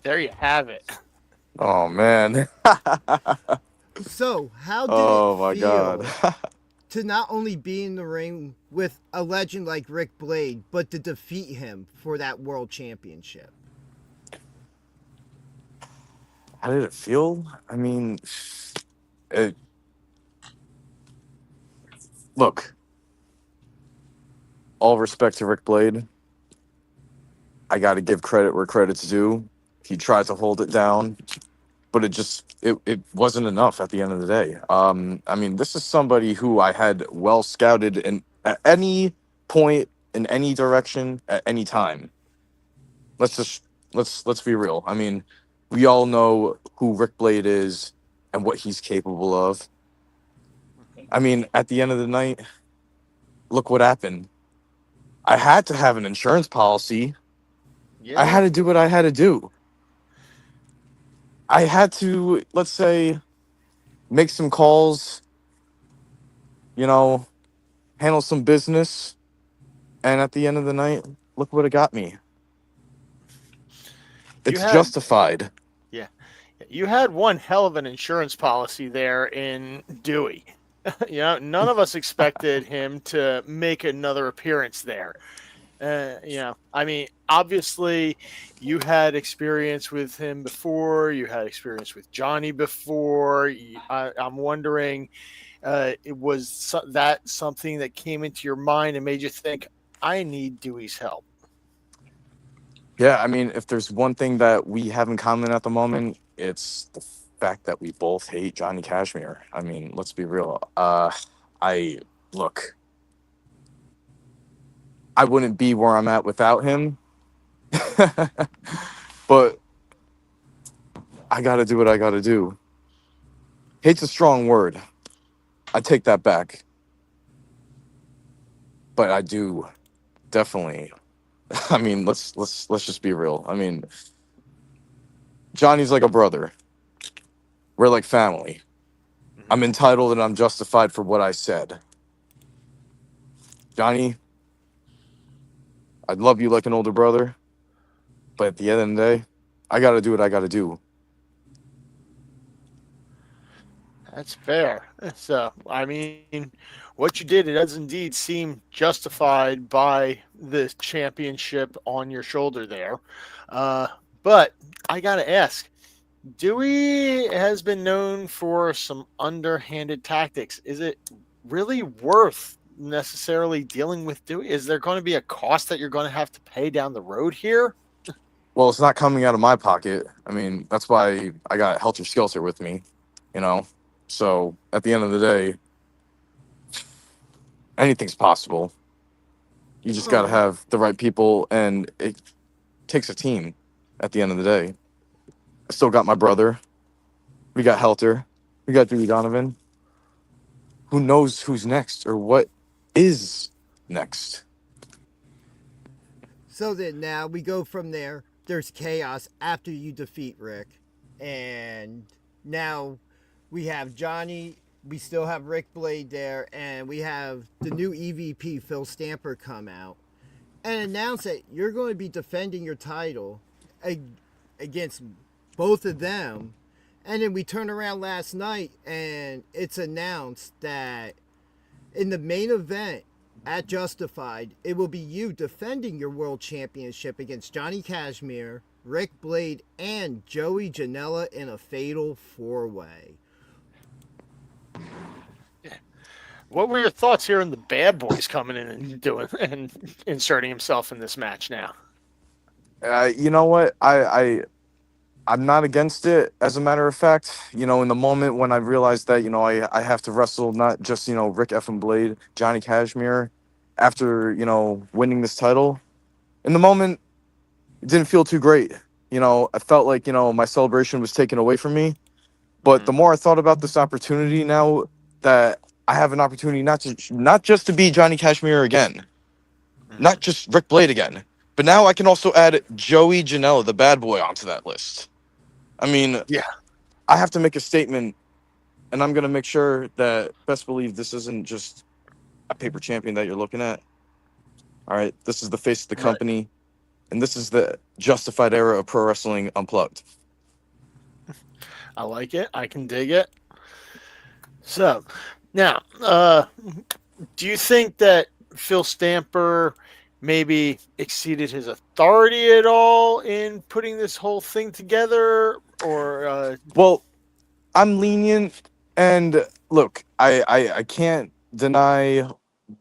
There you have it. Oh man. So, how did Oh it my feel god. to not only be in the ring with a legend like Rick Blade, but to defeat him for that world championship? How did it feel? I mean, look, all respect to Rick Blade. I got to give credit where credit's due. He tried to hold it down. but it wasn't enough at the end of the day. I mean, this is somebody who I had well scouted in at any point in any direction at any time. Let's just let's be real. I mean, we all know who Rick Blade is and what he's capable of. I mean, at the end of the night, look what happened. I had to have an insurance policy. I had Yeah. to do what I had to do. I had to, let's say, make some calls, you know, handle some business, and at the end of the night, look what it got me. You It's had justified. yeah. You had one hell of an insurance policy there in Dewey. None of us expected him to make another appearance there. I mean, obviously, you had experience with him before. You had experience with Johnny before. I'm wondering, that something that came into your mind and made you think, I need Dewey's help? Yeah, I mean, if there's one thing that we have in common at the moment, it's the fact that we both hate Johnny Cashmere. I mean, let's be real. I look, I wouldn't be where I'm at without him. But I got to do what I got to do. Hate's a strong word. I take that back. But I do definitely. I mean, let's just be real. I mean, Johnny's like a brother. We're like family. I'm entitled and I'm justified for what I said. Johnny, I love you like an older brother, but at the end of the day, I got to do what I got to do. That's fair. So, I mean, what you did, it does indeed seem justified by the championship on your shoulder there. But I got to ask, Dewey has been known for some underhanded tactics. Is it really worth necessarily dealing with Dewey? Is there going to be a cost that you're going to have to pay down the road here? Well, it's not coming out of my pocket. I mean, that's why I got Helter Skelter with me, you know? So at the end of the day, anything's possible. You just got to have the right people, and it takes a team at the end of the day. I still got my brother. We got Helter. We got Dewey Donovan. Who knows who's next or what is next? So then now we go from there. There's chaos after you defeat Rick. And now we have Johnny. We still have Rick Blade there. And we have the new EVP, Phil Stamper, come out and announce that you're going to be defending your title against both of them. And then we turn around last night and it's announced that in the main event at Justified, it will be you defending your world championship against Johnny Cashmere, Rick Blade, and Joey Janela in a fatal 4-way. What were your thoughts here on the Bad Boys coming in and doing and inserting himself in this match now? You know what? I'm not against it. As a matter of fact, in the moment when I realized that, I have to wrestle not just, Rick F. and Blade, Johnny Cashmere, after, winning this title, in the moment, it didn't feel too great. I felt like, my celebration was taken away from me. But the more I thought about this opportunity now that I have an opportunity not just to be Johnny Cashmere again, not just Rick Blade again, but now I can also add Joey Janela, the bad boy, onto that list. I mean, Yeah. I have to make a statement, and I'm going to make sure that best believe this isn't just a paper champion that you're looking at. All right, this is the face of the company, and this is the justified era of pro wrestling unplugged. I like it. I can dig it. So, now, do you think that Phil Stamper maybe exceeded his authority at all in putting this whole thing together? Or Well, I'm lenient, and look, I can't deny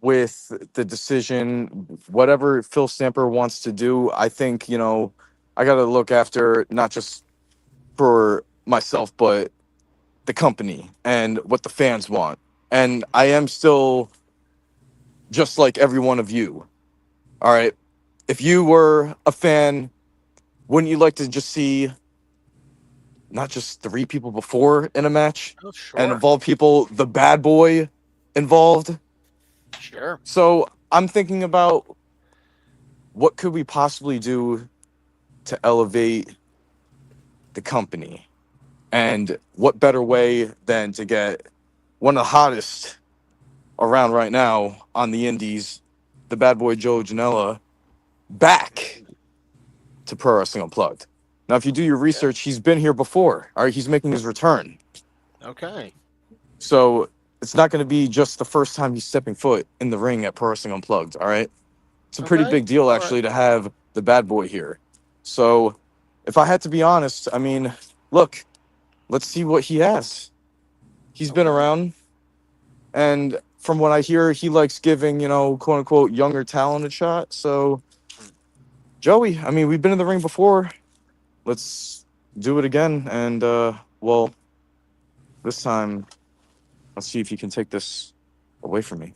with the decision, whatever Phil Stamper wants to do. I think, I got to look after not just for myself, but the company and what the fans want. And I am still just like every one of you. All right. If you were a fan, wouldn't you like to just see not just 3 people before in a match Oh, sure. and of all people, the bad boy involved? Sure. So I'm thinking about what could we possibly do to elevate the company, and what better way than to get one of the hottest around right now on the indies, the bad boy Joe Janela, back to Pro Wrestling Unplugged. Now, if you do your research, he's been here before. All right, he's making his return. Okay. So it's not going to be just the first time he's stepping foot in the ring at Pro Wrestling Unplugged. All right, it's a pretty Okay. big deal All actually to have the bad boy here. So if I had to be honest, I mean, look, let's see what he has. He's been around, and from what I hear, he likes giving, quote unquote, younger talent a shot. So, Joey, I mean, we've been in the ring before. Let's do it again. And, well, this time, let's see if you can take this away from me.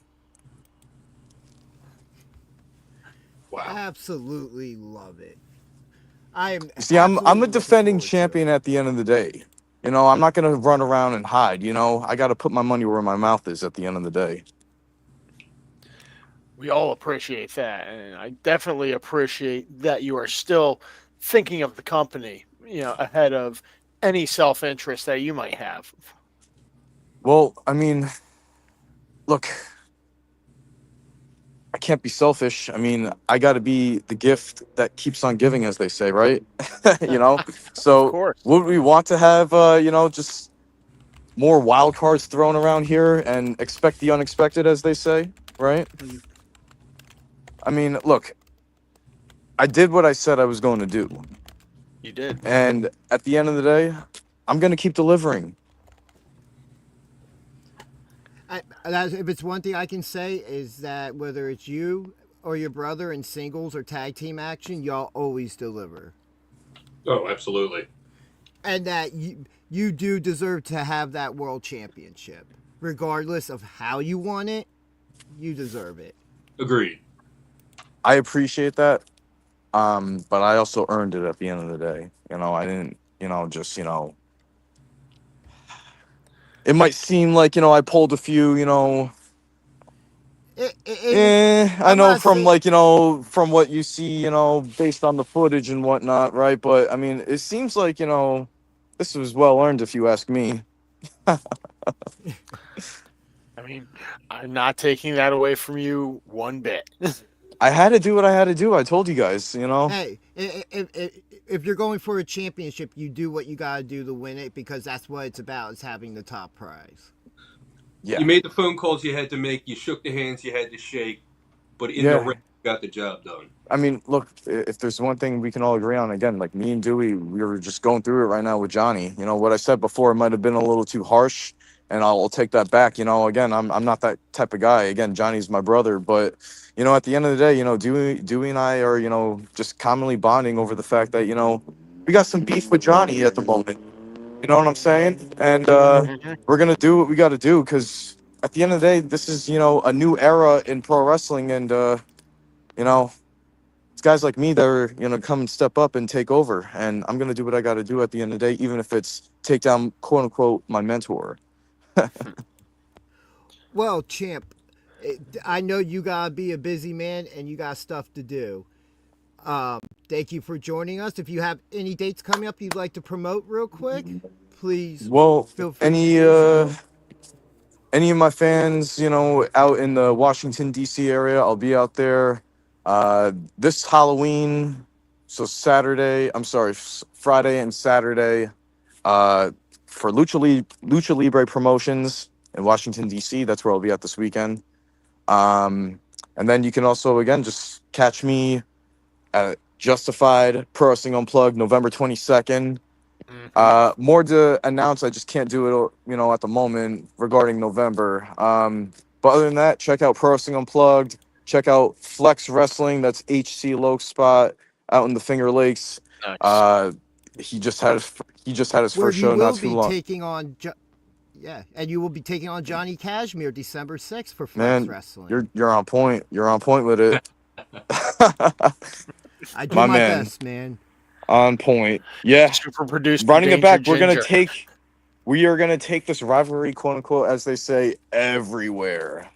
Wow. Absolutely love it. I am. See, I'm a absolutely looking defending forward to champion it. at the end of the day. I'm not going to run around and hide. I got to put my money where my mouth is at the end of the day. We all appreciate that, and I definitely appreciate that you are still thinking of the company, ahead of any self-interest that you might have. Well, I mean, look, I can't be selfish. I mean, I got to be the gift that keeps on giving, as they say, right? So Of course. would we want to have, just more wild cards thrown around here and expect the unexpected, as they say, right? I mean, look, I did what I said I was going to do. You did. And at the end of the day, I'm going to keep delivering. If it's one thing I can say is that whether it's you or your brother in singles or tag team action, y'all always deliver. Oh, absolutely. And that you do deserve to have that world championship. Regardless of how you want it, you deserve it. Agreed. I appreciate that. But I also earned it at the end of the day. I didn't, just, it might seem like, I pulled a few, I I'm know not from saying- from what you see, based on the footage and whatnot, right? But I mean, it seems like, this was well earned if you ask me. I mean, I'm not taking that away from you one bit. I had to do what I had to do. I told you guys, Hey, if you're going for a championship, you do what you gotta do to win it because that's what it's about, is having the top prize. Yeah. You made the phone calls you had to make. You shook the hands you had to shake. But in the ring, you got the job done. I mean, look, if there's one thing we can all agree on, again, like me and Dewey, we were just going through it right now with Johnny. What I said before might have been a little too harsh, and I'll take that back. Again, I'm not that type of guy. Again, Johnny's my brother, but at the end of the day, Dewey and I are, just commonly bonding over the fact that, we got some beef with Johnny at the moment. You know what I'm saying? And we're gonna do what we got to do because at the end of the day, this is a new era in pro wrestling, and it's guys like me that are come and step up and take over, and I'm gonna do what I got to do at the end of the day, even if it's take down quote unquote my mentor. Well, champ, I know you gotta be a busy man and you got stuff to do. Thank you for joining us. If you have any dates coming up you'd like to promote real quick, please. Well, feel free any of my fans, out in the Washington D.C. area, I'll be out there this Halloween. So Friday and Saturday, for Lucha Libre Promotions in Washington D.C. That's where I'll be at this weekend. And then you can also again just catch me at Justified Pro Wrestling Unplugged, November 22nd. More to announce. I just can't do it, at the moment regarding November. But other than that, check out Pro Wrestling Unplugged. Check out Flex Wrestling. That's HC Loke Spot out in the Finger Lakes. Nice. he just had his Where first you show not will too be long. taking on, and you will be taking on Johnny Cashmere December 6th for Flex Man, Wrestling. you're on point. You're on point with it. I do My my man. best, man. On point. Yeah. Super produced. Running it back, Ginger. we are gonna take this rivalry, quote unquote, as they say, everywhere.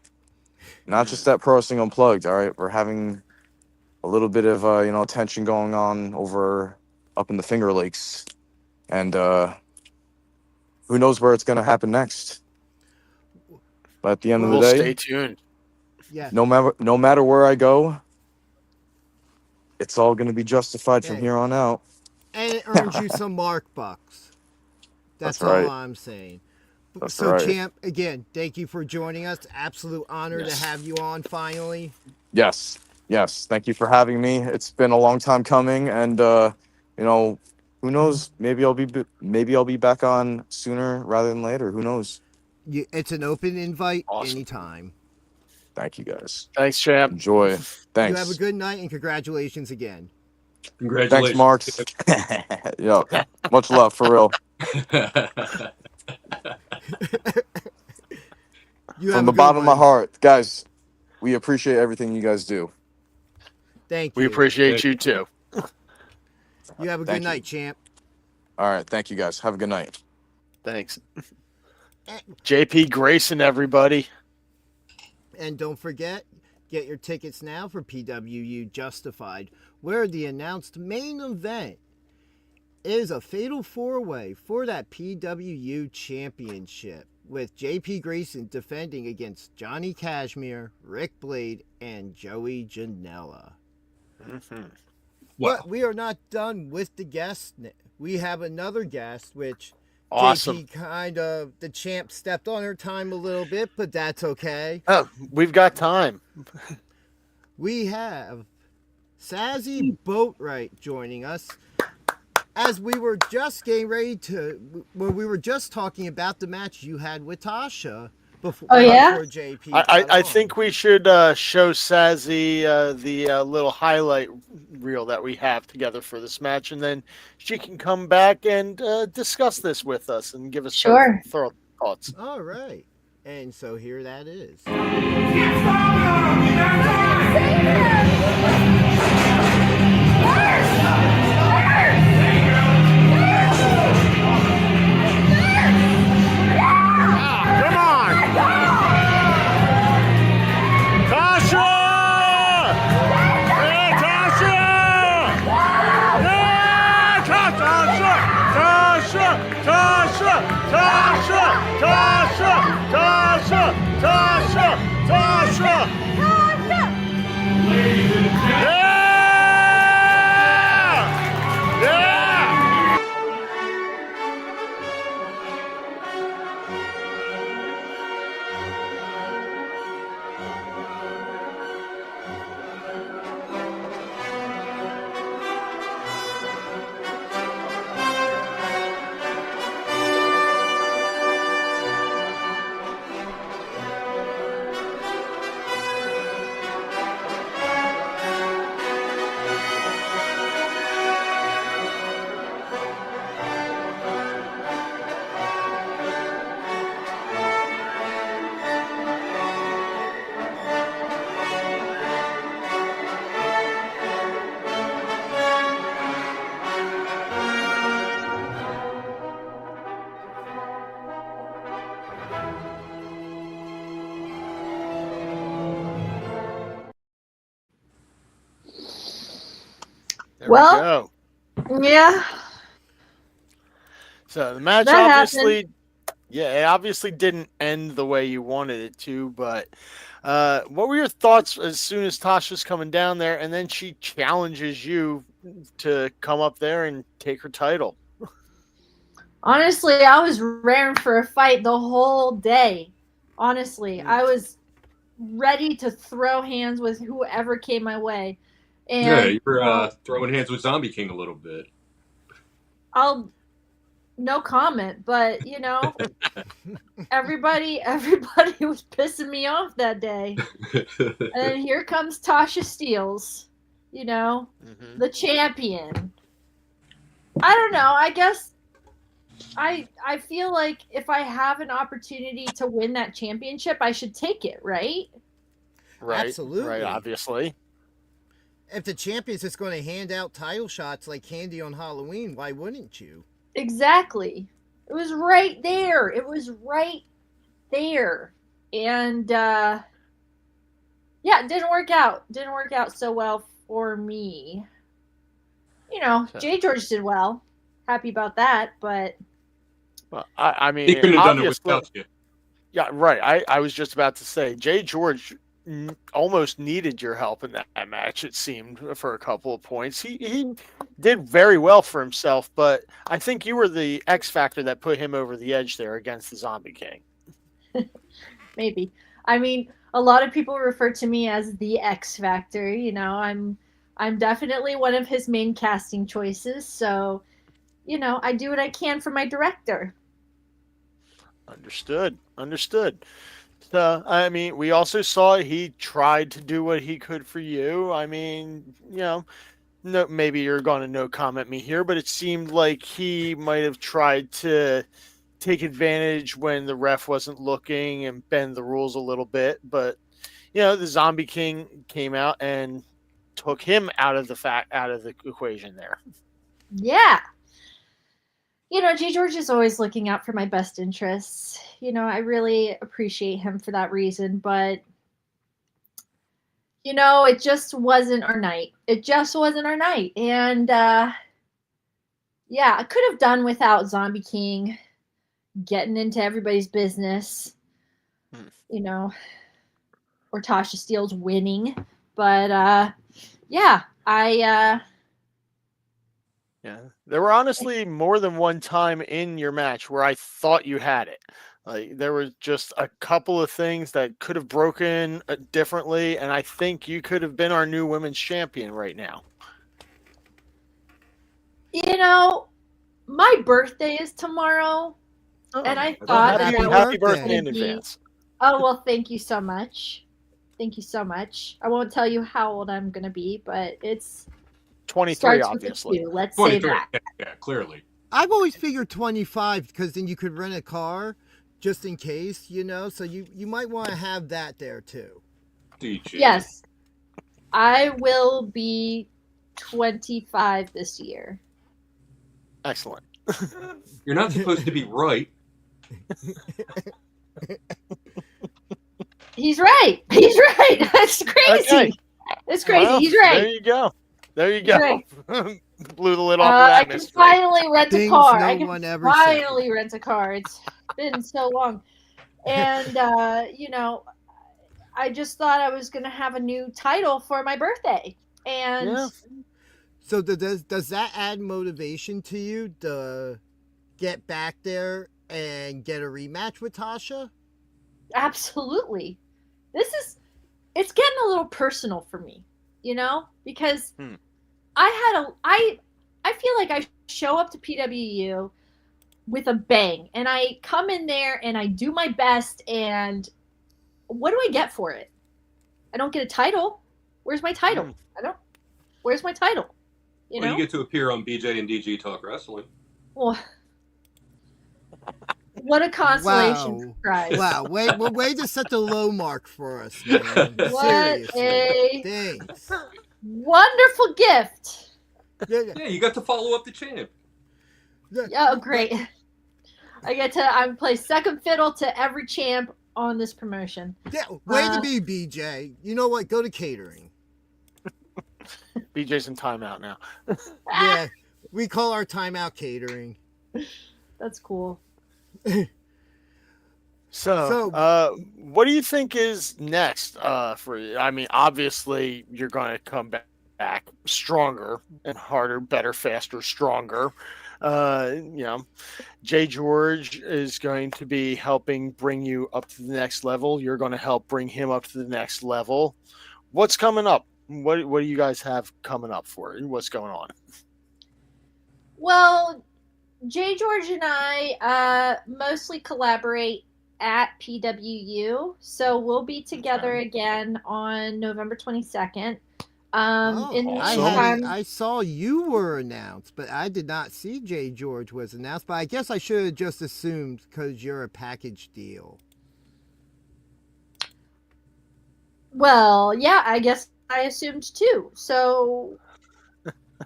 Not just at Pro Wrestling Unplugged. All right, we're having a little bit of tension going on over up in the Finger Lakes, and who knows where it's gonna happen next. But at the end of the We'll day, stay tuned. Yeah. no matter where I go, it's all gonna be justified from here on out. And it earns you some mark bucks. That's all right. I'm saying. That's so, right. Champ, again, thank you for joining us. Absolute honor Yes. to have you on finally. Yes. Thank you for having me. It's been a long time coming, and who knows? Maybe I'll be back on sooner rather than later. Who knows? It's an open invite Awesome. anytime. Thank you, guys. Thanks, champ. Enjoy. Thanks. You have a good night, and congratulations again. Congratulations. Thanks, Mark. Yo, much love for real. From the bottom of my heart, guys, we appreciate everything you guys do. Thank you. We appreciate you too. You have a good night, champ. All right, thank you guys. Have a good night. Thanks. JP Grayson, everybody. And don't forget, get your tickets now for PWU Justified, where the announced main event is a fatal four-way for that PWU championship, with JP Grayson defending against Johnny Cashmere, Rick Blade, and Joey Janela. Mm-hmm. But we are not done with the guests. We have another guest, which Awesome. JP the champ stepped on her time a little bit, but that's okay. Oh, we've got time. We have Sazzy Boatwright joining us. As we were just getting ready we were just talking about the match you had with Tasha before, before JP. I think we should show Sazzy the little highlight reel that we have together for this match, and then she can come back and discuss this with us and give us her thorough thoughts. All right. And so here that is. There we go. Yeah. So the match it obviously didn't end the way you wanted it to, but what were your thoughts as soon as Tasha's coming down there and then she challenges you to come up there and take her title? Honestly, I was raring for a fight the whole day. Honestly, I was ready to throw hands with whoever came my way. And yeah, you were throwing hands with Zombie King a little bit. No comment, but everybody was pissing me off that day. And then here comes Tasha Steelz, the champion. I don't know. I guess I feel like if I have an opportunity to win that championship, I should take it, right? Right. Absolutely. Right. Obviously. If the champion's just going to hand out title shots like candy on Halloween, why wouldn't you? Exactly. It was right there. It was right there. And yeah, it didn't work out. Didn't work out so well for me. You know, Jay George did well. Happy about that, but Well, I mean, He couldn't have done it obviously, without you. yeah, right. I was just about to say, Jay George almost needed your help in that match. It seemed for a couple of points. He did very well for himself, but I think you were the X factor that put him over the edge there against the Zombie King. maybe. I mean, a lot of people refer to me as the X Factor. You know, I'm definitely one of his main casting choices. So, you know, I do what I can for my director. Understood. So, I mean, we also saw he tried to do what he could for you. I mean, you know, no, maybe you're going to no comment me here, but it seemed like he might have tried to take advantage when the ref wasn't looking and bend the rules a little bit. But, you know, the Zombie King came out and took him out of the equation there. Yeah. You know, Jay George is always looking out for my best interests. You know, I really appreciate him for that reason, but you know, it just wasn't our night. It just wasn't our night. And yeah, I could have done without Zombie King getting into everybody's business, you know, or Tasha Steele's winning. But yeah, Yeah. There were honestly more than one time in your match where I thought you had it. Like there was just a couple of things that could have broken differently, and I think you could have been our new women's champion right now. you know, my birthday is tomorrow, and I thought happy birthday in advance. Oh, well, thank you so much. Thank you so much. I won't tell you how old I'm going to be, but it's 23, obviously. Let's 23. say that. Yeah, clearly. I've always figured 25 because then you could rent a car just in case, you know, so you might want to have that there too. DJ. Yes. I will be 25 this year. Excellent. You're not supposed to be right. He's right. He's right. That's crazy. Okay. That's crazy. Well, he's right. There you go. Right. Blew the lid off of that. I can finally rent a car. I can finally rent a car. It's been so long. And, you know, I just thought I was going to have a new title for my birthday. And yeah. So does that add motivation to you to get back there and get a rematch with Tasha? Absolutely. It's getting a little personal for me, you know, because I feel like I show up to PWU with a bang, and I come in there and I do my best, and what do I get for it? I don't get a title. Where's my title? Where's my title? You know? You get to appear on BJ and DG Talk Wrestling. Well, what a consolation prize. Wow, way to set the low mark for us, man. What seriously. Thanks. Wonderful gift. Yeah, you got to follow up the champ. Oh, great. I get to play second fiddle to every champ on this promotion. Yeah, way to be, BJ. You know what? Go to catering. BJ's in timeout now. Yeah, we call our timeout catering. That's cool. So, what do you think is next for you? I mean, obviously, you're going to come back stronger and harder, better, faster, stronger. You know, Jay George is going to be helping bring you up to the next level. You're going to help bring him up to the next level. What's coming up? What do you guys have coming up for it? What's going on? Well, Jay George and I mostly collaborate at PWU, so we'll be together again on November 22nd. In the Awesome. I saw you were announced, but I did not see Jay George was announced. But I guess I should have just assumed because you're a package deal. Well, yeah, I guess I assumed too. So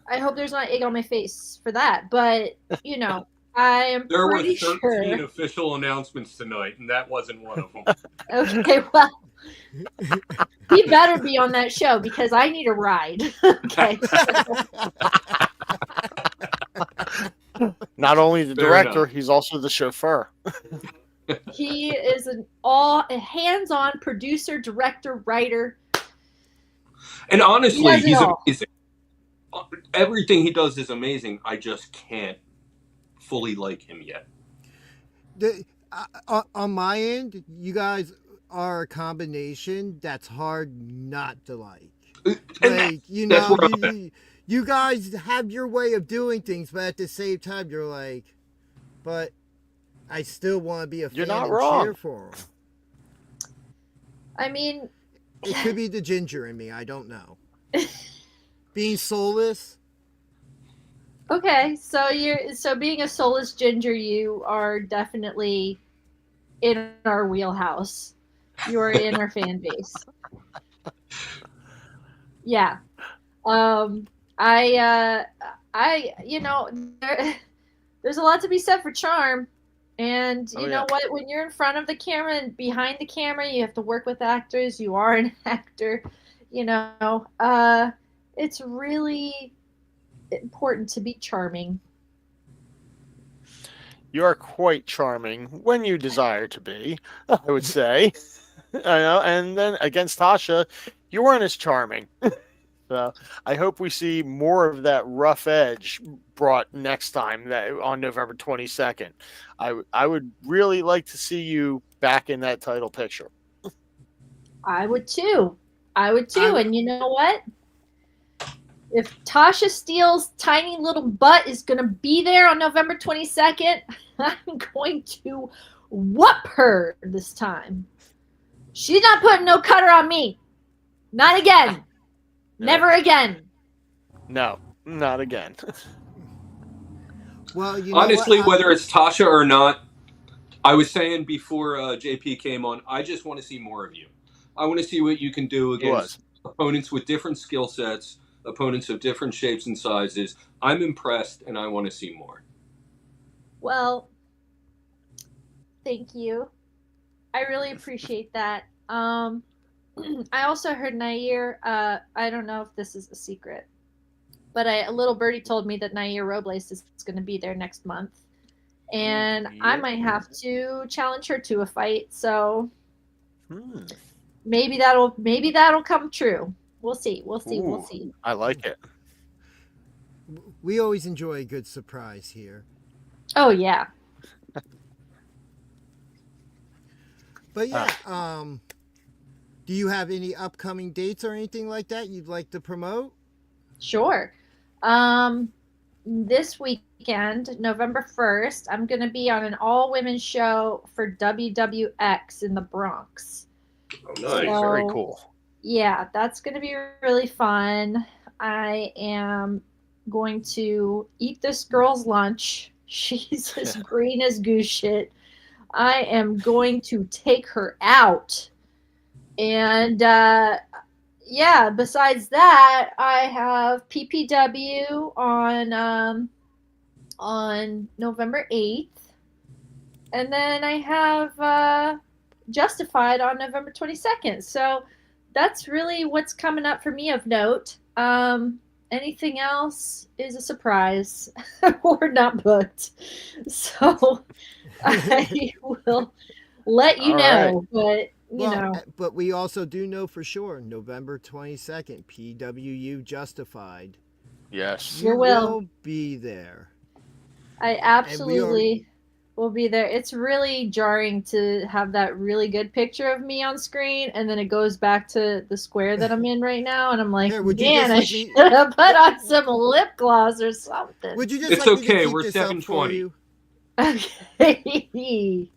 I hope there's not egg on my face for that. But, you know, I am There were pretty 13 sure. official announcements tonight, and that wasn't one of them. Okay, well, he better be on that show because I need a ride. Okay. Not only the Fair director, enough. he's also the chauffeur. He is an all hands-on producer, director, writer. And honestly, He does it he's all. amazing. Everything he does is amazing. I just can't fully like him yet. On my end, you guys are a combination that's hard not to like. And Like, you that's know, where I'm at. you guys have your way of doing things, but at the same time, you're like, but I still want to be a You're fan not and wrong. cheer for him. I mean, It could be the ginger in me. I don't know. Being soulless. okay, so being a soulless ginger, you are definitely in our wheelhouse. You are in our fan base. Yeah. You know, there's a lot to be said for charm. And you know what? When you're in front of the camera and behind the camera, you have to work with actors. You are an actor. You know, it's really important to be charming. You are quite charming when you desire to be, I would say. And then against Tasha, you weren't as charming. So I hope we see more of that rough edge brought next time that on November 22nd. I would really like to see you back in that title picture. I would too. And you know what? If Tasha Steele's tiny little butt is going to be there on November 22nd, I'm going to whoop her this time. She's not putting no cutter on me. Not again. Never again. No, not again. Well, you know honestly, what? whether it's Tasha or not, I was saying before JP came on, I just want to see more of you. I want to see what you can do against opponents with different skill sets, opponents of different shapes and sizes. I'm impressed, and I want to see more. Well, thank you. I really appreciate that. I also heard Nair, I don't know if this is a secret, but a little birdie told me that Nair Robles is going to be there next month. And I might have to challenge her to a fight, so maybe that'll come true. We'll see. I like it. We always enjoy a good surprise here. Oh yeah. But yeah, do you have any upcoming dates or anything like that you'd like to promote? Sure. This weekend, November 1st, I'm going to be on an all-women show for WWX in the Bronx. Oh, nice. So, Very cool. Yeah, that's going to be really fun. I am going to eat this girl's lunch. She's as green as goose shit. I am going to take her out. And yeah, besides that, I have PPW on November 8th. And then I have Justified on November 22nd. So that's really what's coming up for me of note. Anything else is a surprise or not booked. So I will let you know. But you know. But we also do know for sure November 22nd, PWU Justified. Yes. You will be there. I absolutely will be there. It's really jarring to have that really good picture of me on screen, and then it goes back to the square that I'm in right now, and I'm like, man, I should have put on some lip gloss or something. Would you just it's like okay, me to keep we're this 720. Up for you? Okay.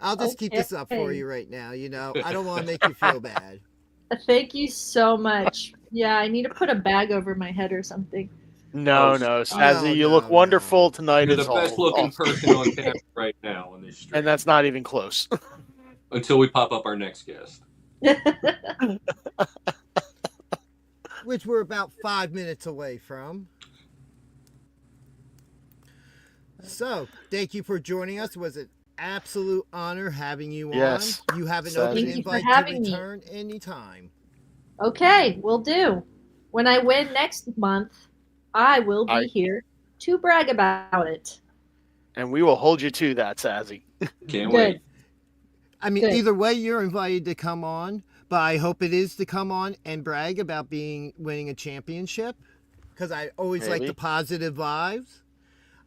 I'll just keep this up for you right now, you know. I don't want to make you feel bad. Thank you so much Yeah, I need to put a bag over my head or something. No, Sazzy, you look wonderful tonight. You're It's the best all looking awesome. person on camera right now on this stream. And that's not even close. Until we pop up our next guest. Which we're about 5 minutes away from. So, thank you for joining us. It was an absolute honor having you Yes. on. You have an Sazzy. open Thank you for invite to having me. return anytime. Okay, will do. When I win next month, I will be here to brag about it. And we will hold you to that, Sazzy. Can't Good. wait. I mean, either way, you're invited to come on, but I hope it is to come on and brag about winning a championship, because I always like the positive vibes.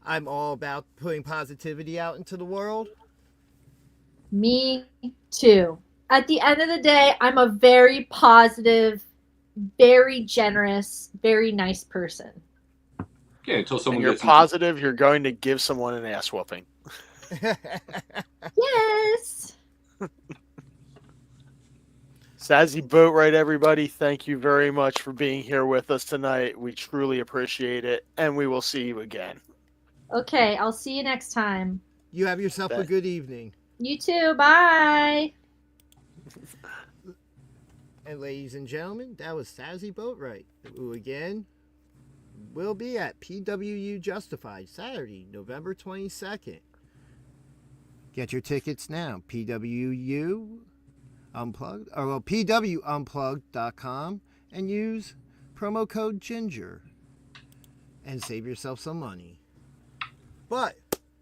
I'm all about putting positivity out into the world. Me too. At the end of the day, I'm a very positive, very generous, very nice person. Yeah, until someone you're gets positive you're going to give someone an ass whooping. Yes. Sazzy Boatwright, everybody, thank you very much for being here with us tonight. We truly appreciate it, and we will see you again. Okay, I'll see you next time. You have yourself a good evening. You too. Bye. And ladies and gentlemen, that was Sazzy Boatwright, who again will be at PWU Justified Saturday, November 22nd. Get your tickets now. PWU Unplugged, or PWUnplugged.com, and use promo code Ginger and save yourself some money. But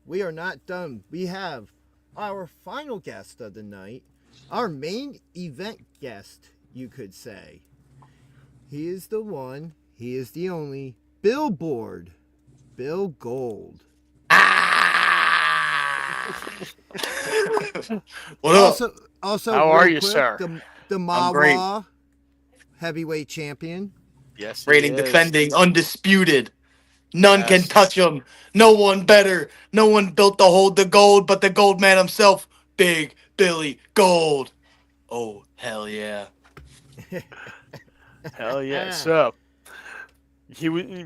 we are not done. We have our final guest of the night, our main event guest, you could say. He is the one, he is the only, Billboard Bill Gold. What up? Also, how are you, sir? The Mawa heavyweight champion. Yes, rating defending, undisputed. None can touch him. No one better. No one built to hold the gold but the gold man himself, Big Billy Gold. Oh, hell yeah. Hell yeah. So,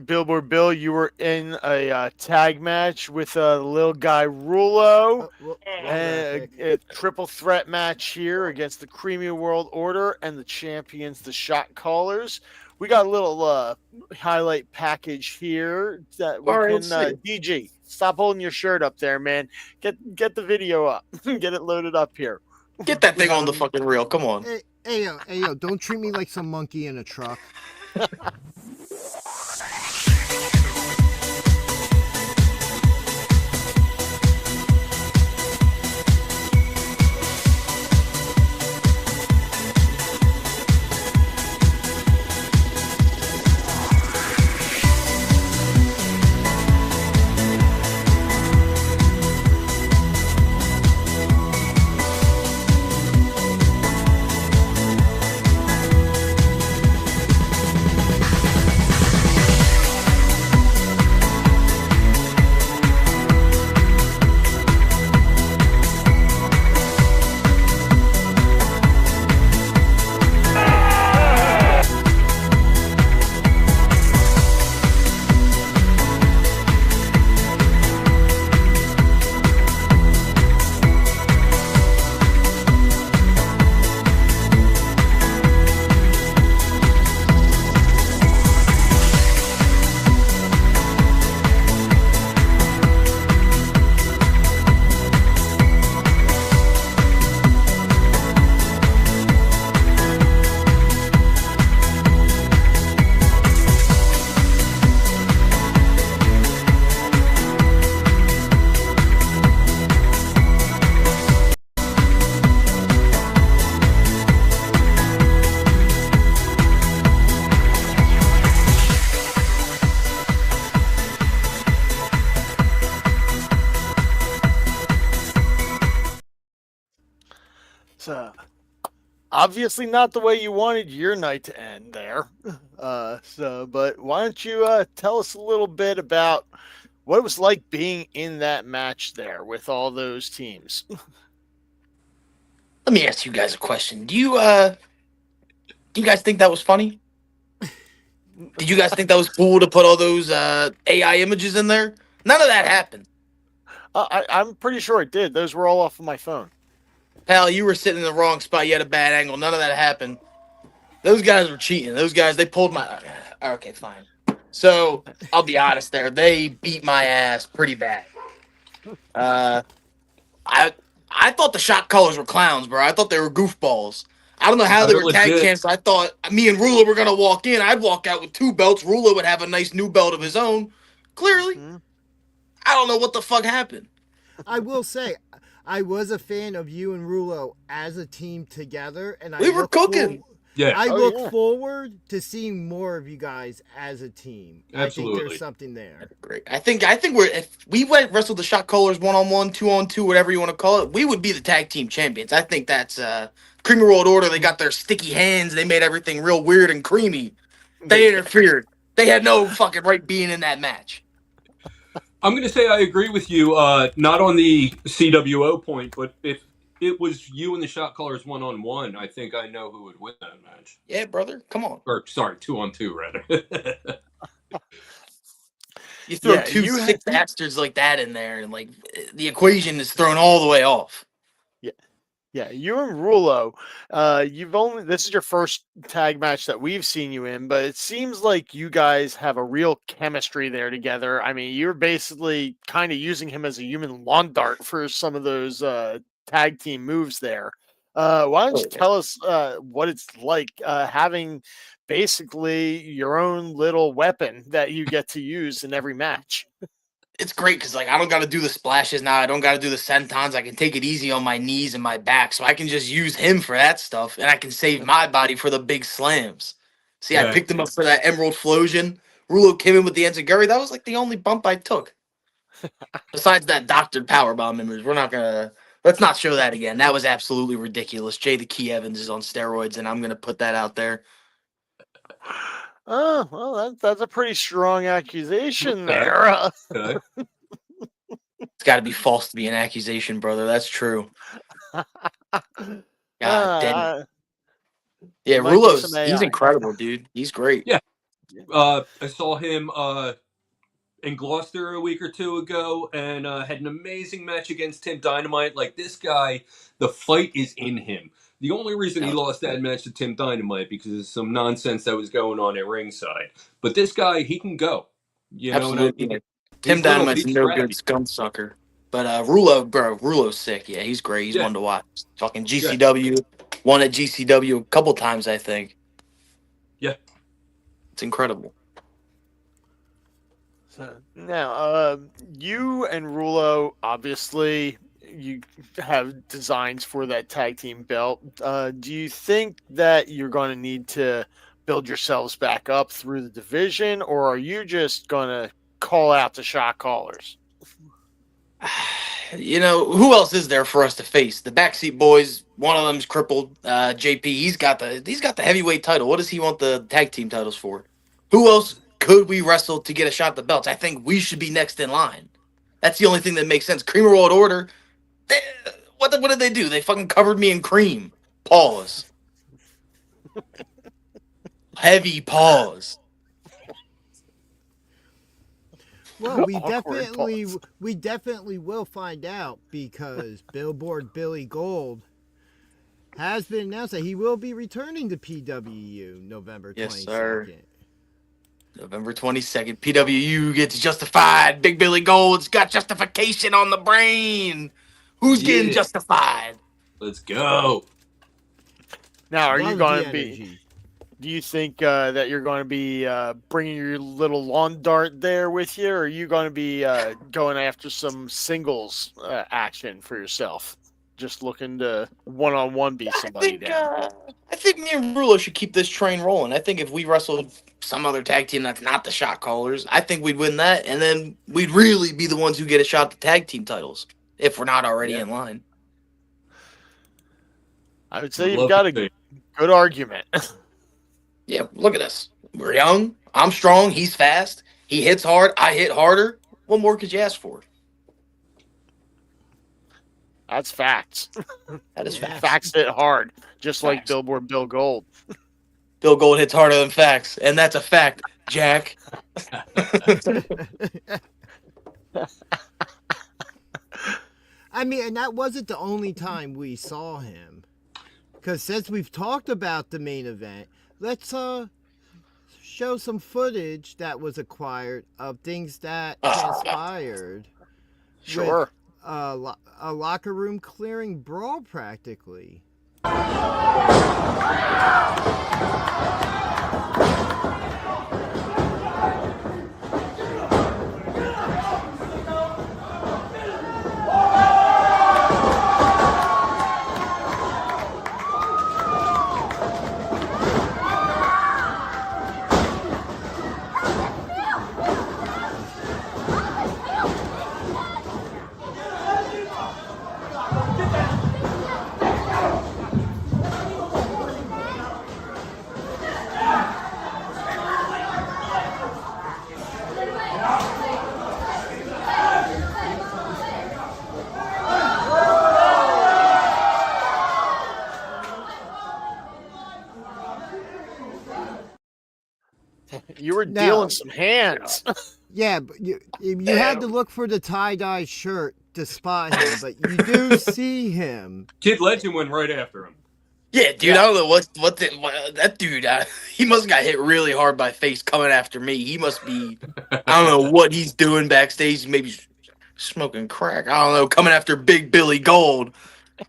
Billboard Bill, you were in a tag match with a little guy Rulo, and a triple threat match here against the Creamy World Order and the champions, the Shot Callers. We got a little highlight package here that we can. DG, stop holding your shirt up there, man. Get the video up. Get it loaded up here. Get that thing on the fucking reel. Come on. Hey, yo, don't treat me like some monkey in a truck. So, obviously not the way you wanted your night to end there. But why don't you tell us a little bit about what it was like being in that match there with all those teams? Let me ask you guys a question. Do you guys think that was funny? Did you guys think that was cool to put all those AI images in there? None of that happened. I'm pretty sure it did. Those were all off of my phone. Pal, you were sitting in the wrong spot. You had a bad angle. None of that happened. Those guys were cheating. Those guys, they pulled my. Okay, fine. So I'll be honest. There, they beat my ass pretty bad. I thought the shot callers were clowns, bro. I thought they were goofballs. I don't know how they They're were tag legit. champs. I thought me and Rulo were gonna walk in. I'd walk out with 2 belts. Rulo would have a nice new belt of his own. Clearly, I don't know what the fuck happened. I will say, I was a fan of you and Rulo as a team together, and We were cooking. Yeah. I look forward to seeing more of you guys as a team. I think there's something there. Great. I think we're if we went wrestled the shot callers 1-on-1, 2-on-2, whatever you want to call it, we would be the tag team champions. I think that's Creamy World Order. They got their sticky hands. They made everything real weird and creamy. They interfered. They had no fucking right being in that match. I'm going to say I agree with you, not on the CWO point, but if it was you and the shot callers 1-on-1, I think I know who would win that match. Yeah, brother. Come on. Or, sorry, 2-on-2, rather. You throw two sick bastards like that in there, and like the equation is thrown all the way off. Yeah, you and Rulo, this is your first tag match that we've seen you in, but it seems like you guys have a real chemistry there together. I mean, you're basically kind of using him as a human lawn dart for some of those tag team moves there. Why don't you tell us what it's like having basically your own little weapon that you get to use in every match? It's great because like I don't got to do the splashes now. I don't got to do the sentons. I can take it easy on my knees and my back, so I can just use him for that stuff, and I can save my body for the big slams. See, I picked him up for that Emerald Flosion. Rulo came in with the Enziguri. That was like the only bump I took. Besides that doctored powerbomb image, let's not show that again. That was absolutely ridiculous. Jay the Key Evans is on steroids, and I'm gonna put that out there. Oh, well, that's a pretty strong accusation there. It's got to be false to be an accusation, brother. That's true. God damn. Yeah, Rulo's, he's incredible, dude. He's great. Yeah. I saw him in Gloucester a week or two ago and had an amazing match against Tim Dynamite. Like, this guy, the fight is in him. The only reason he lost that match to Tim Dynamite because of some nonsense that was going on at ringside. But this guy, he can go. You know what I mean? Tim Dynamite's no good scum sucker. But Rulo's sick. Yeah, he's great. He's one to watch. Fucking GCW. Won at GCW a couple times, I think. Yeah. It's incredible. So, now, you and Rulo, obviously, you have designs for that tag team belt. Do you think that you're going to need to build yourselves back up through the division, or are you just going to call out the shot callers? You know, who else is there for us to face? The Backseat Boys, one of them's crippled. JP, he's got the heavyweight title. What does he want the tag team titles for? Who else could we wrestle to get a shot at the belts? I think we should be next in line. That's the only thing that makes sense. Creamer World Order, what did they do? They fucking covered me in cream. Pause. Heavy pause. Well, we definitely will find out because Billboard Billy Gold has been announced that he will be returning to PWU November 22nd. Yes, sir. November 22nd. PWU gets justified. Big Billy Gold's got justification on the brain. Who's getting justified? Let's go. Now, are you going to be... Do you think that you're going to be bringing your little lawn dart there with you, or are you going to be going after some singles action for yourself? Just looking to one-on-one beat somebody down. I think me and Rulo should keep this train rolling. I think if we wrestled some other tag team that's not the shot callers, I think we'd win that, and then we'd really be the ones who get a shot at the tag team titles, if we're not already in line. I would say you've got a good argument. Yeah, look at us. We're young. I'm strong. He's fast. He hits hard. I hit harder. What more could you ask for? That's facts. That is facts. Facts hit hard, just like Billboard Bill Gold. Bill Gold hits harder than facts, and that's a fact, Jack. I mean, and that wasn't the only time we saw him. Because since we've talked about the main event, let's show some footage that was acquired of things that transpired. Sure. With a locker room clearing brawl, practically. You were dealing some hands. Yeah, but you had to look for the tie-dye shirt to spot him, but you do see him. Kid Legend went right after him. Yeah, dude, I don't know what that dude. He must have got hit really hard by Face coming after me. He must be. I don't know what he's doing backstage. Maybe smoking crack. I don't know. Coming after Big Billy Gold,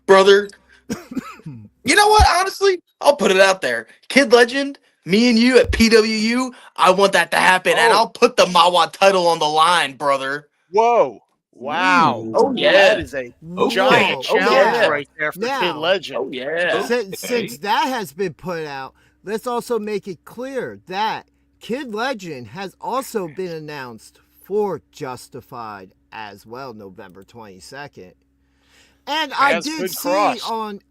brother. You know what? Honestly, I'll put it out there. Kid Legend, me and you at PWU. I want that to happen, and I'll put the Mawa title on the line, brother. Whoa. Wow. Ooh. Oh yeah. That is a giant challenge right there for Now- Kid Legend. Oh yeah. Since that has been put out, let's also make it clear that Kid Legend has also been announced for Justified as well, November 22nd. And I That's did good see cross. on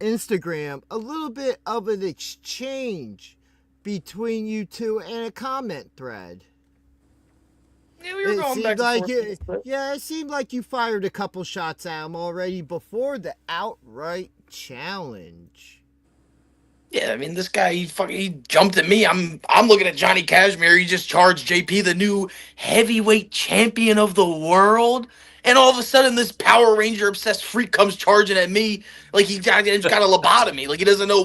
Instagram a little bit of an exchange between you two in a comment thread. Yeah, we were going back and forth. It seemed like you fired a couple shots at him already before the outright challenge. Yeah, I mean, this guy, he jumped at me. I'm looking at Johnny Cashmere. He just charged JP, the new heavyweight champion of the world. And all of a sudden, this Power Ranger obsessed freak comes charging at me like he's got a lobotomy. Like he doesn't know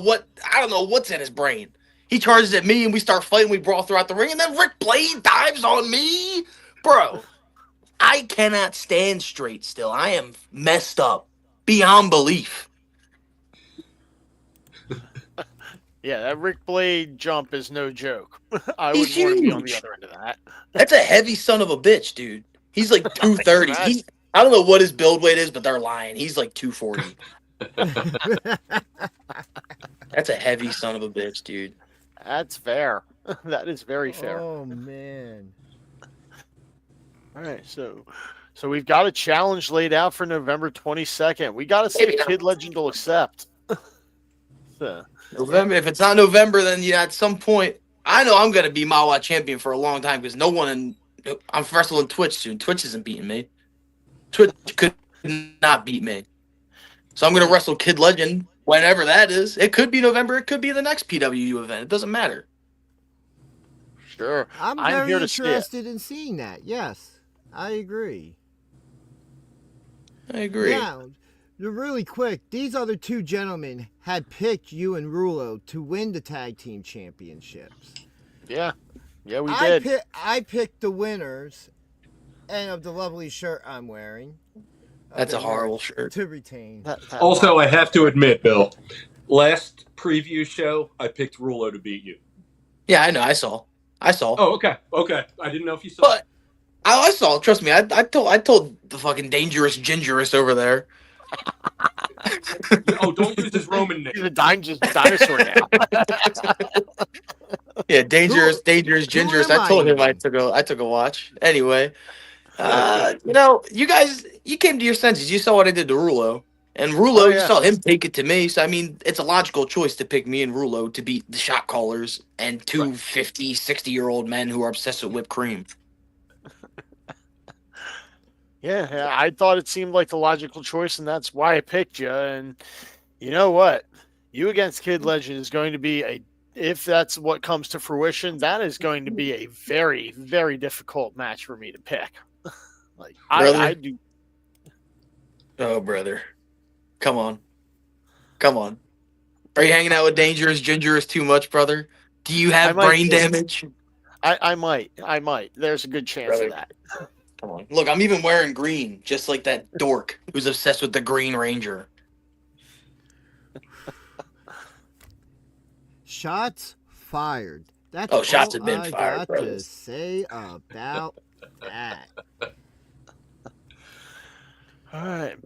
I don't know what's in his brain. He charges at me and we start fighting. We brawl throughout the ring. And then Rick Blade dives on me. Bro, I cannot stand straight still. I am messed up beyond belief. Yeah, that Rick Blade jump is no joke. I He's would want to be on the huge. other end of that. That's a heavy son of a bitch, dude. He's like 230. Imagine. I don't know what his build weight is, but they're lying. He's like 240. That's a heavy son of a bitch, dude. That's fair. That is very fair. Oh man. All right, so we've got a challenge laid out for November 22nd. We got to see if Kid Legend will accept. So, November. If it's not November, then at some point, I know I'm gonna be Mawa champion for a long time because I'm wrestling Twitch soon. Twitch isn't beating me. Twitch could not beat me. So I'm gonna wrestle Kid Legend whenever that is. It could be November. It could be the next PWU event. It doesn't matter. sure. I'm I'm very here to see it. interested in seeing that. Yes, I agree. I agree. Now, really quick, these other two gentlemen had picked you and Rulo to win the tag team championships. Yeah, we did. I picked the winners, and of the lovely shirt I'm wearing. That's a horrible shirt. To retain. Also, I have to admit, Bill, last preview show, I picked Rulo to beat you. Yeah, I know. I saw. Oh, okay. I didn't know if you saw. But I saw. Trust me. I told the fucking dangerous gingerous over there. Oh, don't use his Roman name. He's a dinosaur now. Yeah, dangerous gingerous. am I told I? him I took a watch. Anyway, you guys, you came to your senses. You saw what I did to Rulo. And Rulo, Oh, you yeah. saw him take it to me. So, I mean, it's a logical choice to pick me and Rulo to beat the shot callers and two 50, 60-year-old men who are obsessed with whipped cream. Yeah, I thought it seemed like the logical choice, and that's why I picked you. And you know what? You against Kid Legend is going to be if that's what comes to fruition, that is going to be a very, very difficult match for me to pick. Like I do. Oh, brother. Come on. Are you hanging out with Dangerous Gingerous too much, brother? Do you have might brain be. damage? I might. There's a good chance Brother. of that. Come on. Look, I'm even wearing green, just like that dork who's obsessed with the Green Ranger. Shots fired. That's shots all have been I fired, got brothers. to say about that. All right.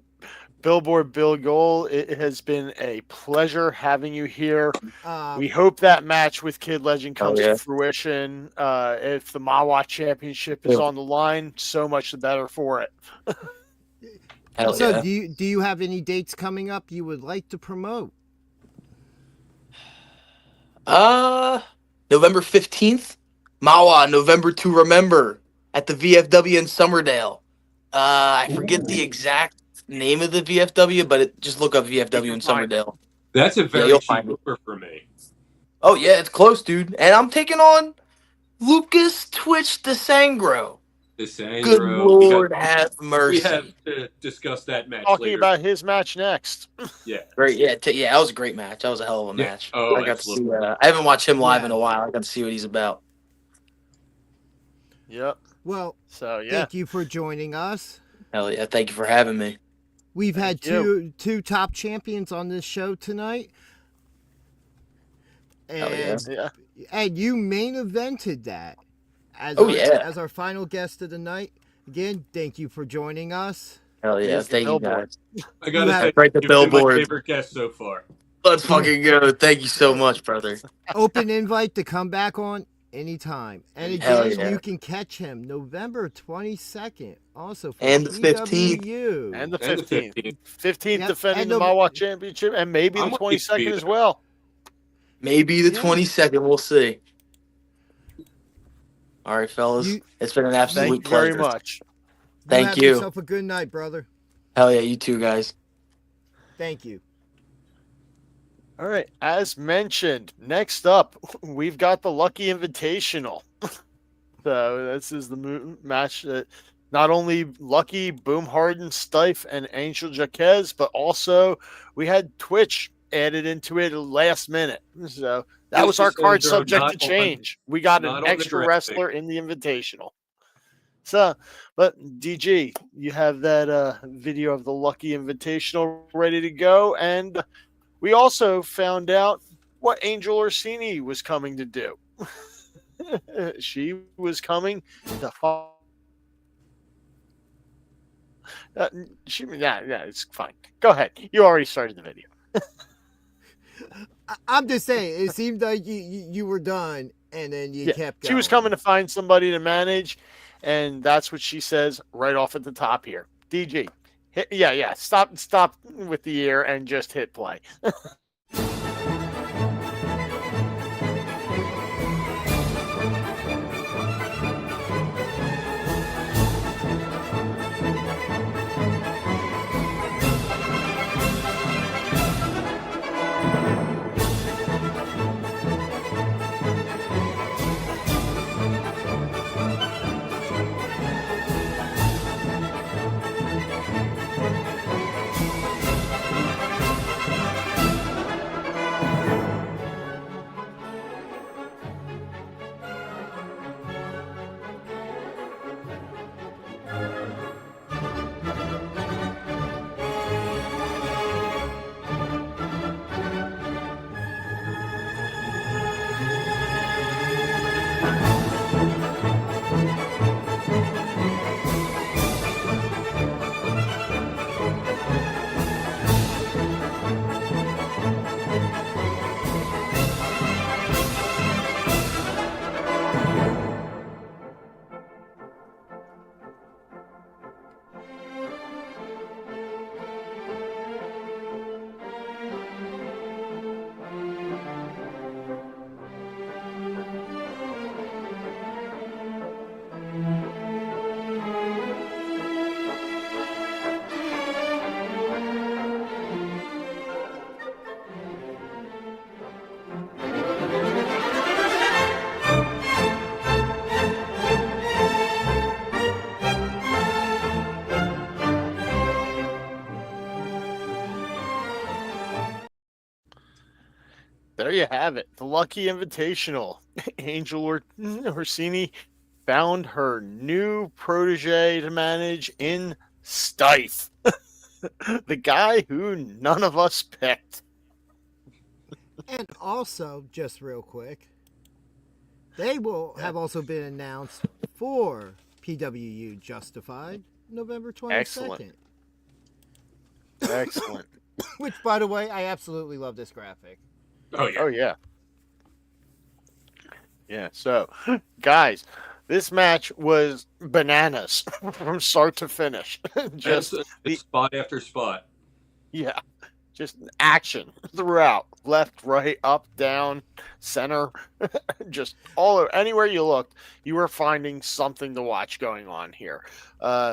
Billboard Bill Goal, it has been a pleasure having you here. We hope that match with Kid Legend comes to fruition. If the Mawa Championship is on the line, so much the better for it. So, do you have any dates coming up you would like to promote? November 15th, Mawa, November to Remember at the VFW in Summerdale. I forget the exact name of the VFW, but just look up VFW in Summerdale. That's a very cheap Uber for me. Oh, yeah, it's close, dude. And I'm taking on Lucas Twitch DeSangro. Good Lord, have mercy. We have to discuss that match Talking later. about his match next. Yeah. Great. Yeah, that was a great match. That was a hell of a match. Oh, I got to see. I haven't watched him live in a while. I got to see what he's about. Yep. Well, so thank you for joining us. Hell yeah! Thank you for having me. We've had two top champions on this show tonight. And you main evented that as our final guest of the night. Again, thank you for joining us. Hell yeah! Thank you guys. I gotta say, right, the you've billboard. been my favorite guest so far. Let's fucking go! Thank you so much, brother. Open invite to come back on anytime. And again, you can catch him November 22nd. Also for and the PWU. 15th. And the 15th. 15th defending the Mawa Championship, and maybe the 22nd as well. Maybe the 22nd. We'll see. All right, fellas. It's been an absolute pleasure. Thank you very much. Thank you. Have yourself a good night, brother. Hell yeah, you too, guys. Thank you. All right. As mentioned, next up, we've got the Lucky Invitational. So this is the match that not only Lucky, Boom Harden, Stife, and Angel Jaquez, but also we had Twitch added into it last minute. So that was our card subject to change. We got an extra wrestler in the Invitational. So, but DG, you have that video of the Lucky Invitational ready to go, and we also found out what Angel Orsini was coming to do. She was coming to it's fine. Go ahead. You already started the video. I'm just saying, it seemed like you were done, and then you kept going. She was coming to find somebody to manage, and that's what she says right off at the top here. DG, stop with the ear and just hit play. there you have it. The Lucky Invitational. Angel Orsini found her new protege to manage in Stife. The guy who none of us picked. And also, just real quick, they will have also been announced for PWU Justified November 22nd. Excellent. Excellent. Which, by the way, I absolutely love this graphic. Oh yeah. Oh, yeah. Yeah, so, guys, this match was bananas from start to finish. Just It's spot after spot. Yeah, just action throughout, left, right, up, down, center, just all over. Anywhere you looked, you were finding something to watch going on here.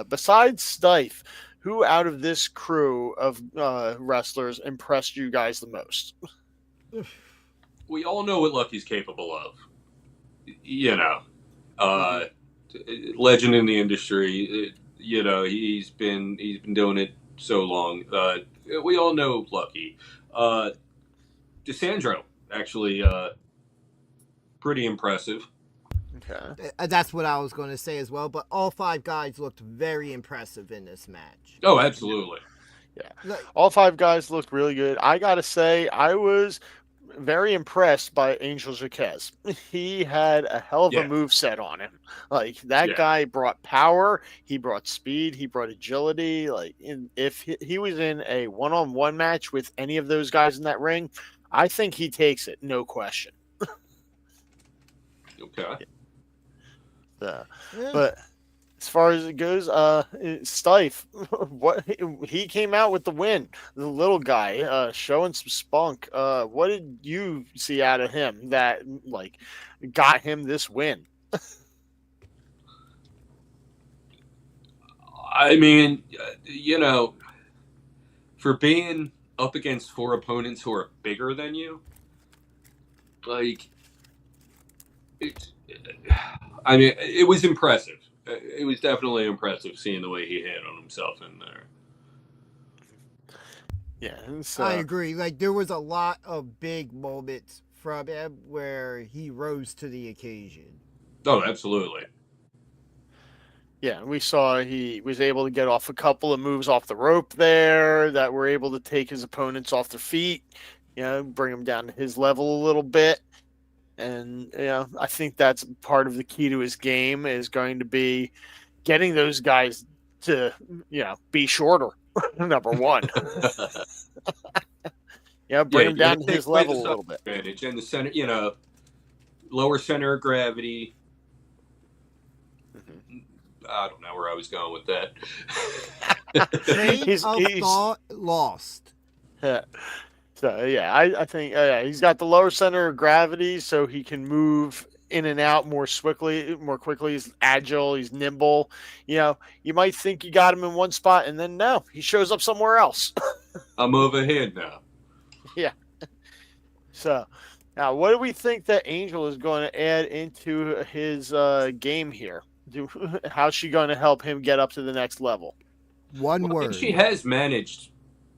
Besides Stife, who out of this crew of wrestlers impressed you guys the most? We all know what Lucky's capable of. You know, legend in the industry. You know, he's been doing it so long. We all know Lucky. DeSandro, actually, pretty impressive. Okay. That's what I was going to say as well. But all 5 guys looked very impressive in this match. Oh, absolutely. Yeah. All 5 guys looked really good. I got to say, I was very impressed by Angel Jaquez. He had a hell of a moveset on him. Like, that guy brought power, he brought speed, he brought agility. Like, if he was in a one-on-one match with any of those guys in that ring, I think he takes it, no question. Okay. But as far as it goes, Stife, what he came out with the win. The little guy, showing some spunk. What did you see out of him that like got him this win? I mean, you know, for being up against 4 opponents who are bigger than you, like, I mean, it was impressive. It was definitely impressive seeing the way he handled himself in there. Yeah, I agree. Like, there was a lot of big moments from him where he rose to the occasion. Oh, absolutely. Yeah, we saw he was able to get off a couple of moves off the rope there that were able to take his opponents off their feet, you know, bring them down to his level a little bit. And, you know, I think that's part of the key to his game is going to be getting those guys to, you know, be shorter, number one. Bring him down to his level a little bit. Advantage. And the center, you know, lower center of gravity. I don't know where I was going with that. Train of thought lost. Yeah. So, yeah, I think he's got the lower center of gravity so he can move in and out more quickly. He's agile. He's nimble. You know, you might think you got him in one spot, and then no, he shows up somewhere else. I'm overhead now. Yeah. So, now what do we think that Angel is going to add into his game here? How's she going to help him get up to the next level? One word. She has managed.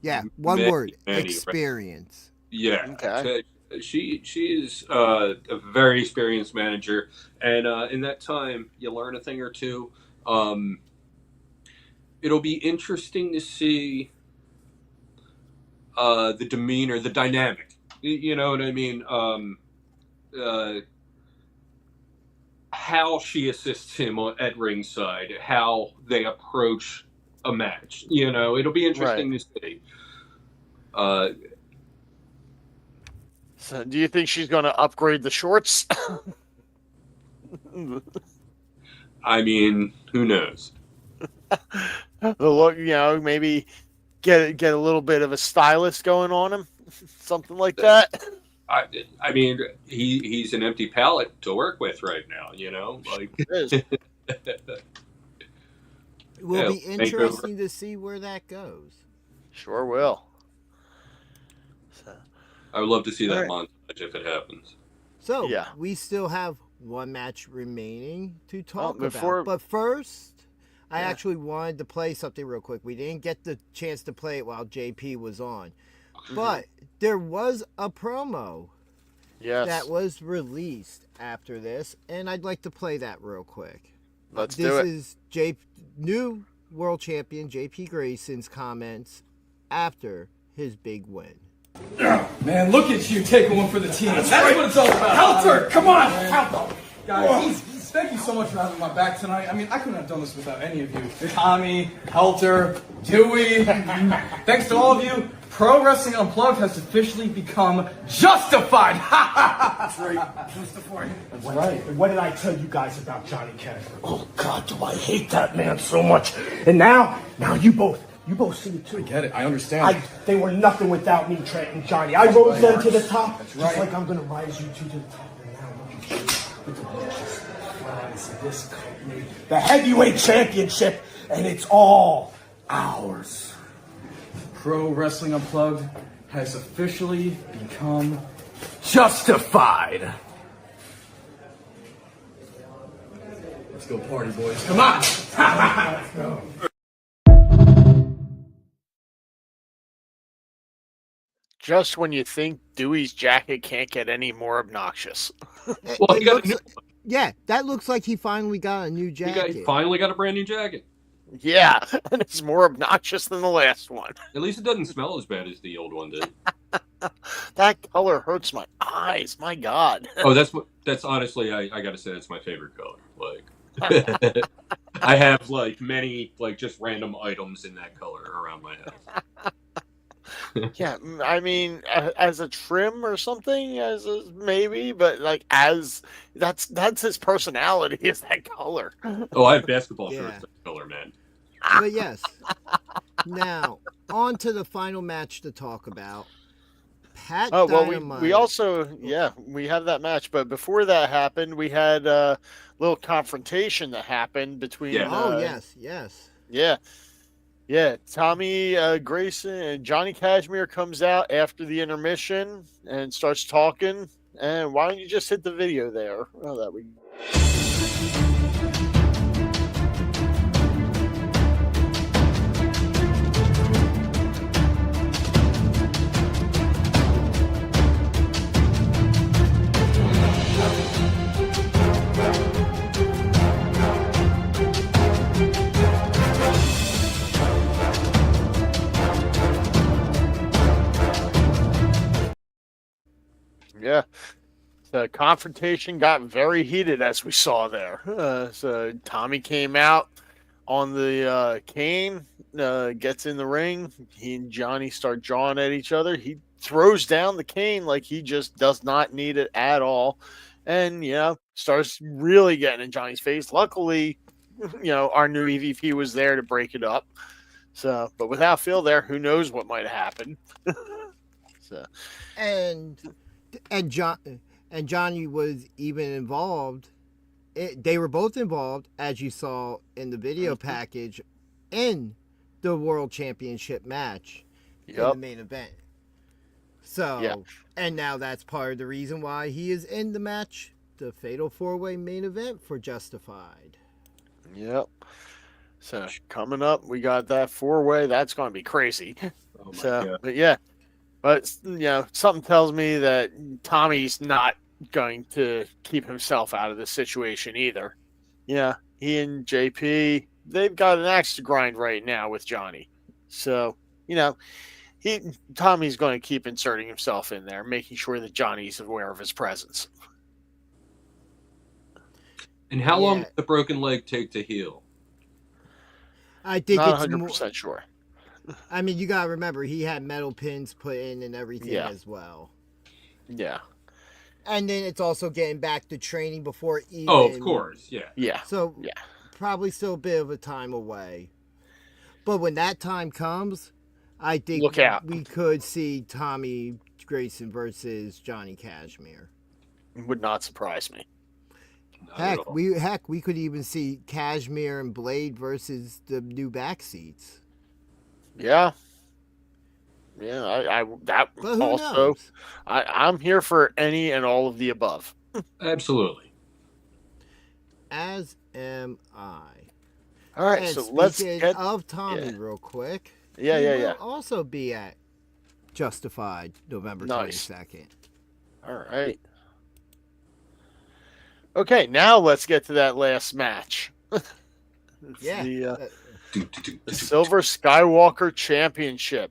Yeah, one word. Experience. Yeah. Okay. She is a very experienced manager, and in that time, you learn a thing or two. It'll be interesting to see the demeanor, the dynamic. You know what I mean? How she assists him at ringside, how they approach a match. You know, it'll be interesting to see. So do you think she's going to upgrade the shorts? I mean, who knows? The look, you know, maybe get a little bit of a stylist going on him, something like that. I mean, he's an empty palette to work with right now. You know, like. It will be interesting to see where that goes. Sure will. So. I would love to see that montage if it happens. So, we still have one match remaining to talk about. But first, I actually wanted to play something real quick. We didn't get the chance to play it while JP was on. But there was a promo Yes. that was released after this, and I'd like to play that real quick. Let's do it. This is new world champion JP Grayson's comments after his big win. Man, look at you taking one for the team. That's what it's all about. Helter, come on. Guys, thank you so much for having my back tonight. I mean, I couldn't have done this without any of you. Tommy, Helter, Dewey. Thanks to all of you, Pro Wrestling Unplugged has officially become justified. That's right. Justified. That's right. And what did I tell you guys about Johnny Cash? Oh, God, do I hate that man so much. And now you both see it too. I get it. I understand. They were nothing without me, Trent and Johnny. I rose them to the top. That's right. Just like I'm going to rise you two to the top. And now look at you. With the delicious fries of this company. The heavyweight championship. And it's all ours. Pro Wrestling Unplugged has officially become justified. Let's go party, boys. Come on. Let's go. Just when you think Dewey's jacket can't get any more obnoxious. Well, he got yeah, that looks like he finally got a new jacket. He finally got a brand new jacket. Yeah, and it's more obnoxious than the last one. At least it doesn't smell as bad as the old one did. That color hurts my eyes. My God. Oh, that's honestly, I gotta say, that's my favorite color. Like, I have like many like just random items in that color around my house. Yeah, I mean, as a trim or something, maybe, but like that's his personality is that color. Oh, I have basketball shirts that color, man. But yes. Now, on to the final match to talk about. Pat Dynamite. We also, we have that match, but before that happened, we had a little confrontation that happened between. Yeah. Yes. Yeah, Tommy Grayson and Johnny Cashmere comes out after the intermission and starts talking. And why don't you just hit the video there? Oh, that we. Yeah, the confrontation got very heated as we saw there. So Tommy came out on the cane, gets in the ring. He and Johnny start jawing at each other. He throws down the cane like he just does not need it at all. And, starts really getting in Johnny's face. Luckily, our new EVP was there to break it up. So, but without Phil there, who knows what might have happened. And Johnny was even involved. They were both involved, as you saw in the video package, in the World Championship match in the main event. So, and now that's part of the reason why he is in the match, the Fatal 4-Way main event for Justified. Yep. So coming up, we got that 4-way. That's going to be crazy. Oh my God. But yeah. But, something tells me that Tommy's not going to keep himself out of this situation either. Yeah, he and JP, they've got an axe to grind right now with Johnny. So, Tommy's going to keep inserting himself in there, making sure that Johnny's aware of his presence. And how long did the broken leg take to heal? I think not it's 100% sure. I mean, you gotta remember he had metal pins put in and everything as well. Yeah. And then it's also getting back to training before even. Oh, of course, yeah. Yeah. So probably still a bit of a time away. But when that time comes, I think look out. We could see Tommy Grayson versus Johnny Cashmere. Would not surprise me. Heck, we could even see Cashmere and Blade versus the new backseats. Yeah. Yeah, But who also knows? I'm here for any and all of the above. Absolutely. As am I. All right, and so let's get of Tommy real quick. Yeah. Will also be at Justified November 22nd. All right. Okay, now let's get to that last match. Yeah. The Silver Skywalker Championship.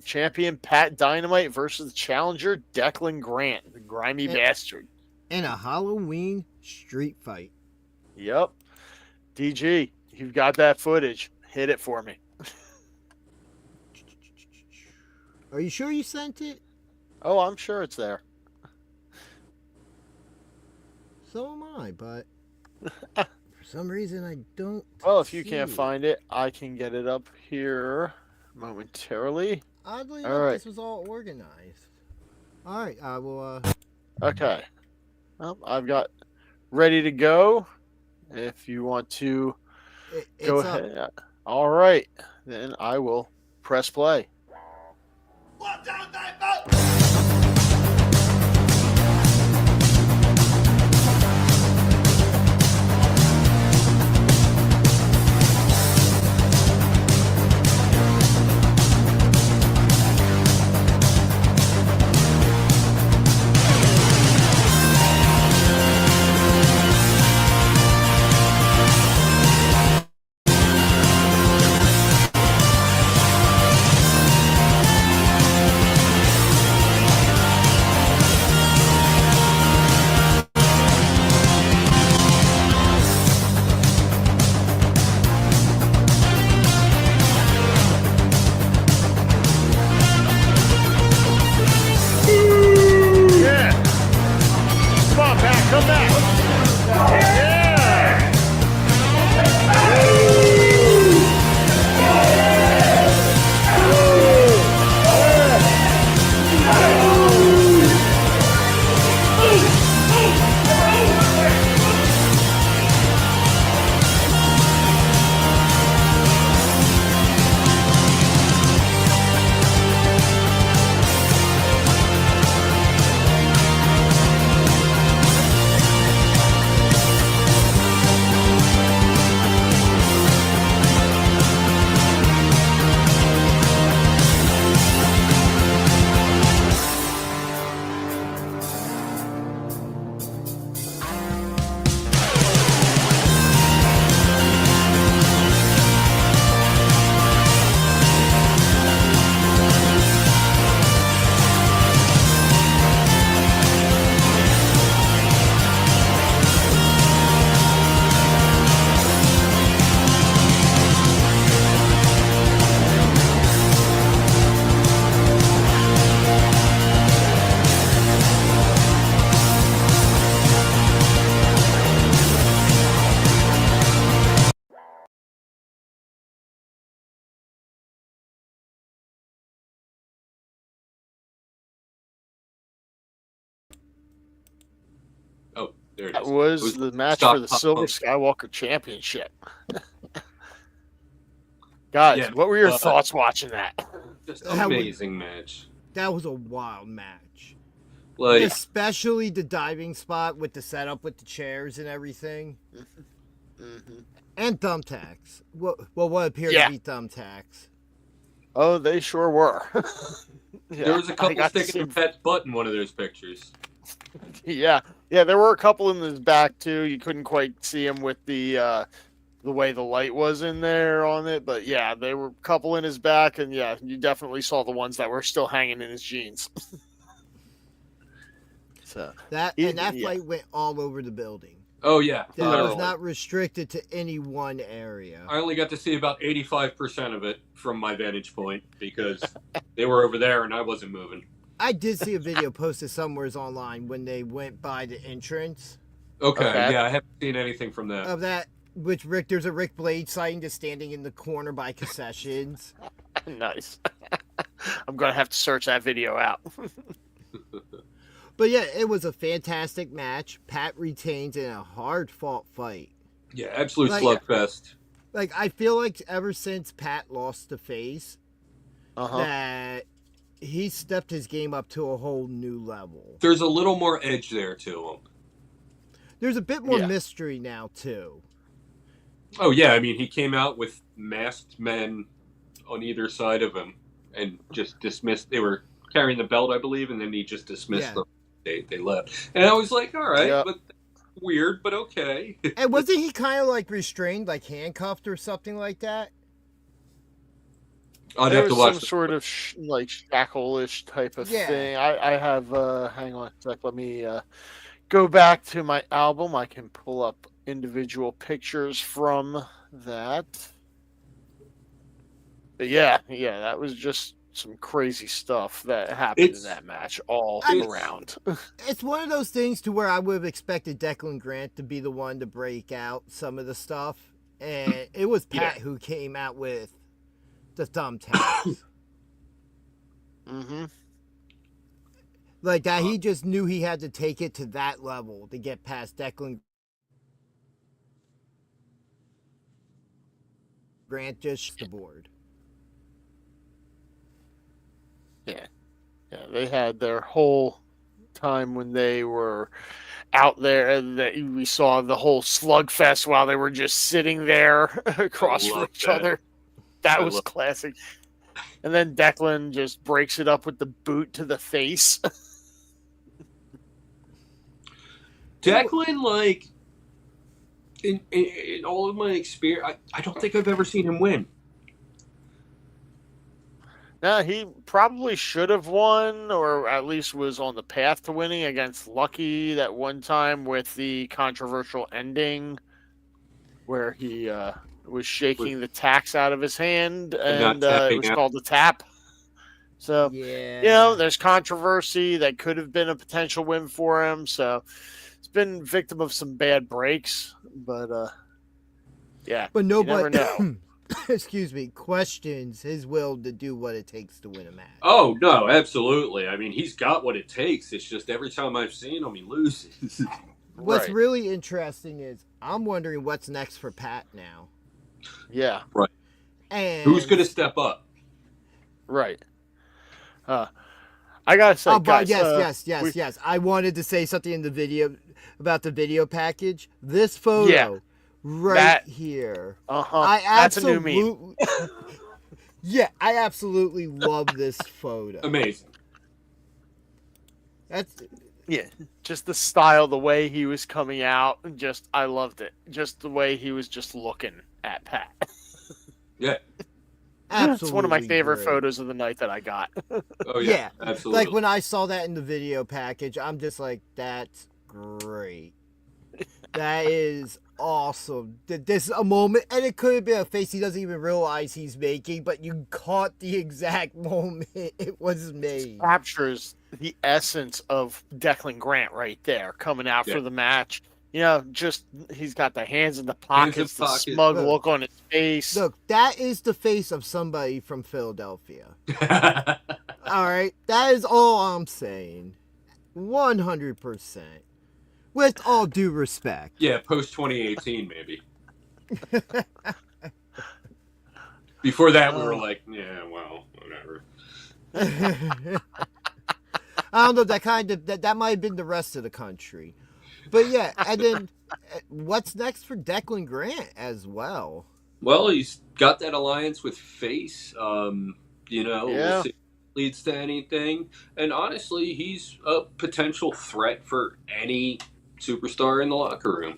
Champion Pat Dynamite versus challenger Declan Grant, the grimy bastard. In a Halloween street fight. Yep. DG, you've got that footage. Hit it for me. Are you sure you sent it? Oh, I'm sure it's there. So am I, but for some reason I don't. Well, if you can't find it, I can get it up here momentarily. Oddly All enough, right. this was all organized. All right, I will. Okay. Well, I've got ready to go. If you want to go ahead. All right. Then I will press play. Yeah. Come on, Pat. Come back. Yeah. Oh, there it That is. was the match for the Silver Skywalker Championship. Guys, Yeah, what were your thoughts watching that? Just amazing match. That was a wild match. Like, especially the diving spot with the setup with the chairs and everything. And thumbtacks. Well, what appeared to be thumbtacks. Oh, they sure were. There was a couple sticking in Pat's butt in one of those pictures. Yeah, there were a couple in his back too. You couldn't quite see him with the way the light was in there on it, but yeah, there were a couple in his back, and yeah, you definitely saw the ones that were still hanging in his jeans. So that fight went all over the building. Oh yeah, that was not restricted to any one area. I only got to see about 85% of it from my vantage point because they were over there and I wasn't moving. I did see a video posted somewhere online when they went by the entrance. Okay. Yeah, I haven't seen anything from that. Of that, there's a Rick Blade sighting just standing in the corner by concessions. Nice. I'm gonna have to search that video out. But yeah, it was a fantastic match. Pat retains in a hard-fought fight. Yeah, absolute slugfest. Like, I feel like ever since Pat lost the face, that he stepped his game up to a whole new level. There's a little more edge there to him. There's a bit more mystery now, too. Oh, yeah. I mean, he came out with masked men on either side of him and just dismissed. They were carrying the belt, I believe, and then he just dismissed them. They left. And I was like, all right. But Weird, but okay. And wasn't he kind of like restrained, like handcuffed or something like that? I'd There have to was watch some sort of like shackle-ish type of Yeah. thing. I have hang on a sec. Let me go back to my album. I can pull up individual pictures from that. But yeah, that was just some crazy stuff that happened in that match all around. It's one of those things to where I would have expected Declan Grant to be the one to break out some of the stuff, and it was Pat who came out with the thumbtacks. Mm-hmm. Like that, he just knew he had to take it to that level to get past Declan Grant just the board. Yeah, they had their whole time when they were out there, and that we saw the whole slugfest while they were just sitting there across from each other. That was classic. And then Declan just breaks it up with the boot to the face. Declan, like, in all of my experience, I don't think I've ever seen him win. No, he probably should have won, or at least was on the path to winning against Lucky that one time with the controversial ending where he was shaking the tacks out of his hand, and it was called the tap. So, there's controversy that could have been a potential win for him. So, he's been victim of some bad breaks, but but nobody, you never know. excuse me, questions his will to do what it takes to win a match. Oh, no, absolutely. I mean, he's got what it takes. It's just every time I've seen him, he loses. What's really interesting is I'm wondering what's next for Pat now. Yeah. Right. And who's going to step up? Right. I gotta say, guys, yes. I wanted to say something in the video about the video package. This photo here. That's a new meme. Yeah, I absolutely love this photo. Amazing. Just the style, the way he was coming out, I loved it. Just the way he was just looking at Pat. Yeah. Absolutely, it's one of my favorite photos of the night that I got. Oh yeah, absolutely. Like when I saw that in the video package, I'm just like, that's great. That is awesome. This is a moment, and it could have been a face he doesn't even realize he's making, but you caught the exact moment it was made. It captures the essence of Declan Grant right there, coming out for the match. Just he's got the hands in the pockets, the smug look on his face. Look, that is the face of somebody from Philadelphia. All right, that is all I'm saying. 100%. With all due respect. Yeah, post 2018 maybe. Before that, we were like, yeah, well, whatever. I don't know. That might have been the rest of the country. But yeah, and then what's next for Declan Grant as well? Well, he's got that alliance with Face. We'll see if it leads to anything. And honestly, he's a potential threat for any superstar in the locker room.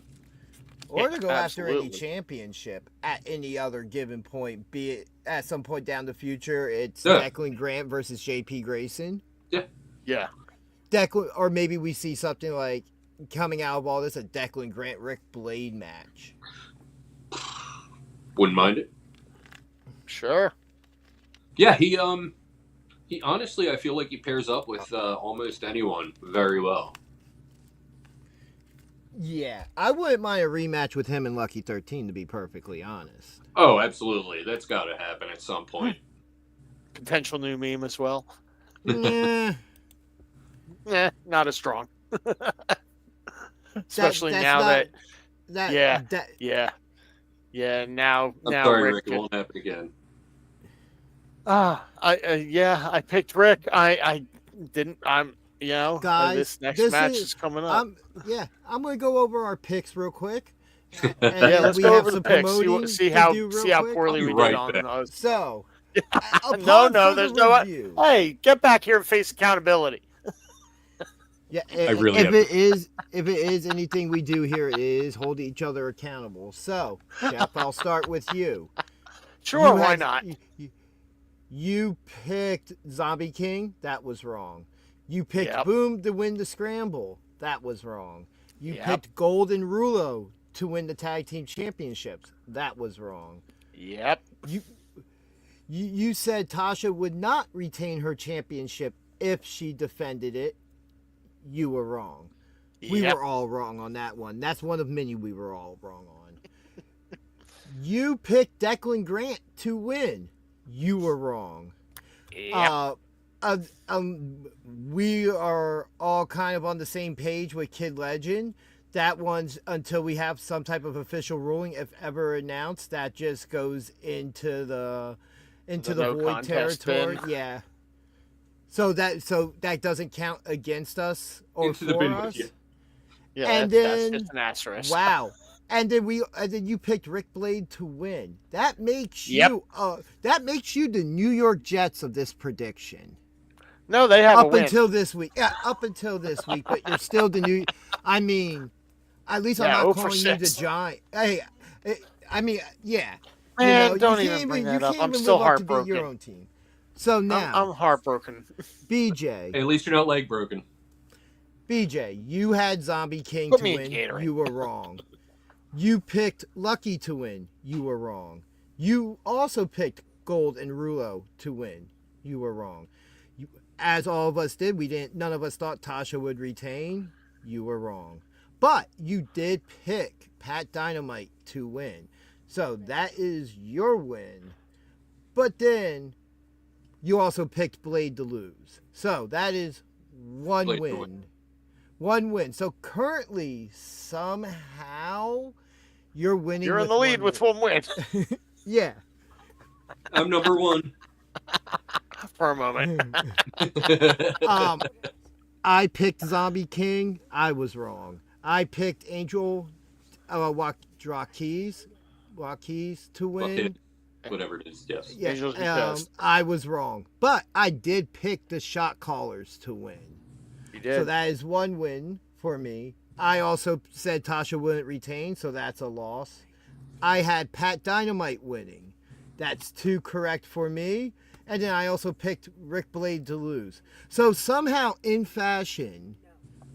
Or to go after any championship at any other given point, be it at some point down the future, it's Declan Grant versus JP Grayson. Yeah. Declan, or maybe we see something like coming out of all this, a Declan Grant Rick Blade match. Wouldn't mind it. Sure. Yeah, he honestly, I feel like he pairs up with almost anyone very well. Yeah, I wouldn't mind a rematch with him and Lucky 13, to be perfectly honest. Oh, absolutely. That's got to happen at some point. Potential new meme as well. Yeah. Not as strong. Especially now now I'm sorry, Rick, Rick, it won't happen again. I picked Rick. I didn't. Guys, this next match is coming up. I'm gonna go over our picks real quick. Let's go over the picks. See how poorly we did on those. So, no, there's no. Hey, get back here and face accountability. Yeah, I really if have. it is anything we do here, it is hold each other accountable. So, Jeff, I'll start with you. Sure, why not? You picked Zombie King. That was wrong. You picked Yep. Boom to win the scramble. That was wrong. You Yep. picked Gold and Rulo to win the tag team championships. That was wrong. Yep. You said Tasha would not retain her championship if she defended it. You were wrong. We Yep. were all wrong on that one. That's one of many we were all wrong on. You picked Declan Grant to win. You were wrong. Yep. We are all kind of on the same page with Kid Legend. That one's until we have some type of official ruling, if ever announced, that just goes into the no void contest territory. bin. Yeah. So that doesn't count against us or Into the for bin us. with you. Yeah, And that's then just an asterisk. wow. And then you picked Rick Blade to win. That makes Yep. you the New York Jets of this prediction. No, they have a Up win. until this week. Yeah, up until this week, but you're still the new. I mean, at least I'm Yeah, not 0 for calling you the 6. Giant. Hey, I mean, yeah. Man, you don't can't even bring that you up. can't I'm even still live up to beat heartbroken. your own team. So now, I'm heartbroken. BJ, Hey, at least you're not leg broken. BJ, you had Zombie King Put to me in win. Gatorade. You were wrong. You picked Lucky to win. You were wrong. You also picked Gold and Rulo to win. You were wrong. As all of us did, none of us thought Tasha would retain. You were wrong. But you did pick Pat Dynamite to win. So that is your win. But then you also picked Blade to lose. So that is one Blade to win. win. One win. So currently, somehow, you're winning. You're in the lead with one win Yeah. I'm number one. for a moment. I picked Zombie King. I was wrong. I picked Angel Waukes to win. Whatever it is, yes. Yeah, Angels be pissed. I was wrong. But I did pick the shot callers to win. You did. So that is one win for me. I also said Tasha wouldn't retain, so that's a loss. I had Pat Dynamite winning. That's 2 correct for me. And then I also picked Rick Blade to lose. So somehow, in fashion,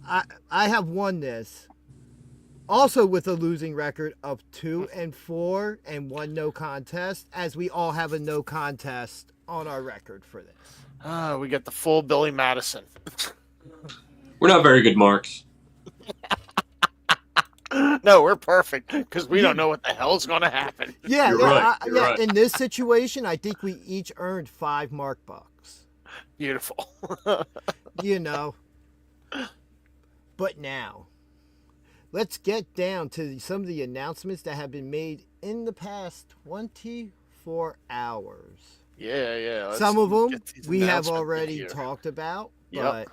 I have won this. Also with a losing record of 2-4 and 1 no contest, as we all have a no contest on our record for this. We get the full Billy Madison. We're not very good marks. No, we're perfect because we don't know what the hell's going to happen. Yeah, You're yeah, right, you're right. In this situation, I think we each earned 5 mark bucks. Beautiful. You know. But now, let's get down to some of the announcements that have been made in the past 24 hours. Yeah. Some of them get these we have announcements in already here. talked about, Yep. but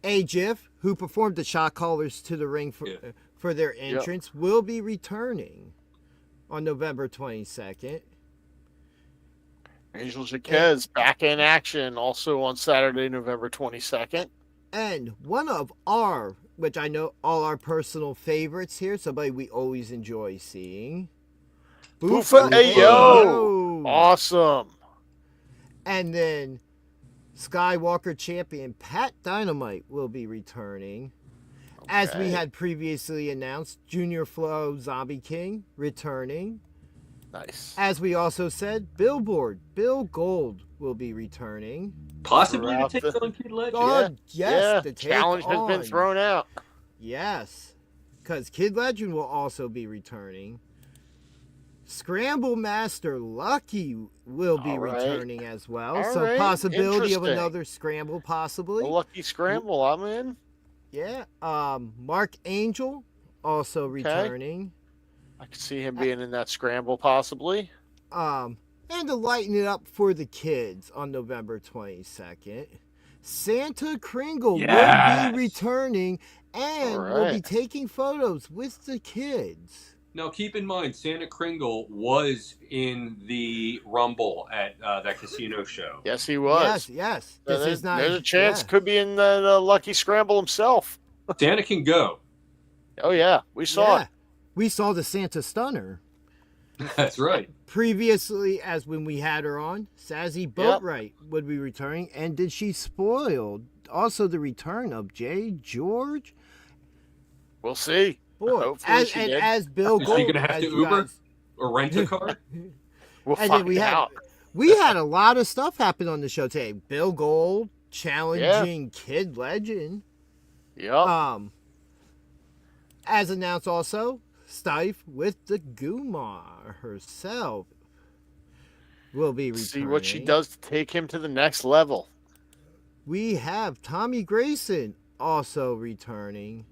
AJIF, who performed the shot callers to the ring for their entrance, will be returning on November 22nd. Angel Jaquez back in action also on Saturday, November 22nd. And one of our, which I know all our personal favorites here, somebody we always enjoy seeing, Boofa Ayo! Awesome. And then Skywalker champion Pat Dynamite will be returning. As we had previously announced, Junior Flow Zombie King returning. Nice. As we also said, Billboard Bill Gold will be returning. Possibly to Throughout take the- on Kid Legend. Oh, yes, the to take challenge has been on. thrown out. Yes, because Kid Legend will also be returning. Scramble Master Lucky will be All right. returning as well. All So right, possibility of interesting. another scramble, possibly. A lucky scramble, I'm in. Yeah. Mark Angel also returning. I could see him being in that scramble, possibly. And to lighten it up for the kids on November 22nd, Santa Kringle will Yes. be returning and All will be right. taking photos with the kids. Now, keep in mind, Santa Kringle was in the Rumble at that casino show. Yes, he was. Yes. So This is not. There's a chance Yeah. could be in the Lucky Scramble himself. Santa can go. Oh yeah, we saw it. We saw the Santa Stunner. That's right. Previously, as when we had her on, Sassy Boatwright would be returning, and did she spoil also the return of Jay George? We'll see. Boy, as Bill Gold, is she going to have to Uber or rent a car? We'll and find then we out. had a lot of stuff happen on the show today. Bill Gold challenging Kid Legend. Yep. As announced also, Stife with the Gumar herself will be returning. See what she does to take him to the next level. We have Tommy Grayson also returning.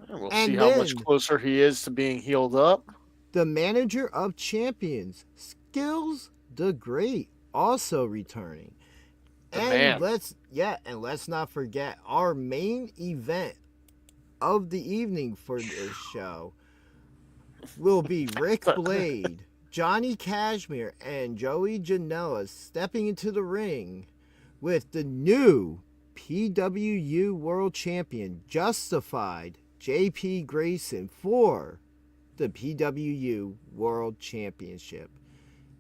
We'll see how much closer he is to being healed up. The manager of champions, Skills the Great, also returning. Let's not forget our main event of the evening for this show will be Rick Blade, Johnny Cashmere, and Joey Janela stepping into the ring with the new PWU World Champion, Justified JP Grayson, for the PWU World Championship.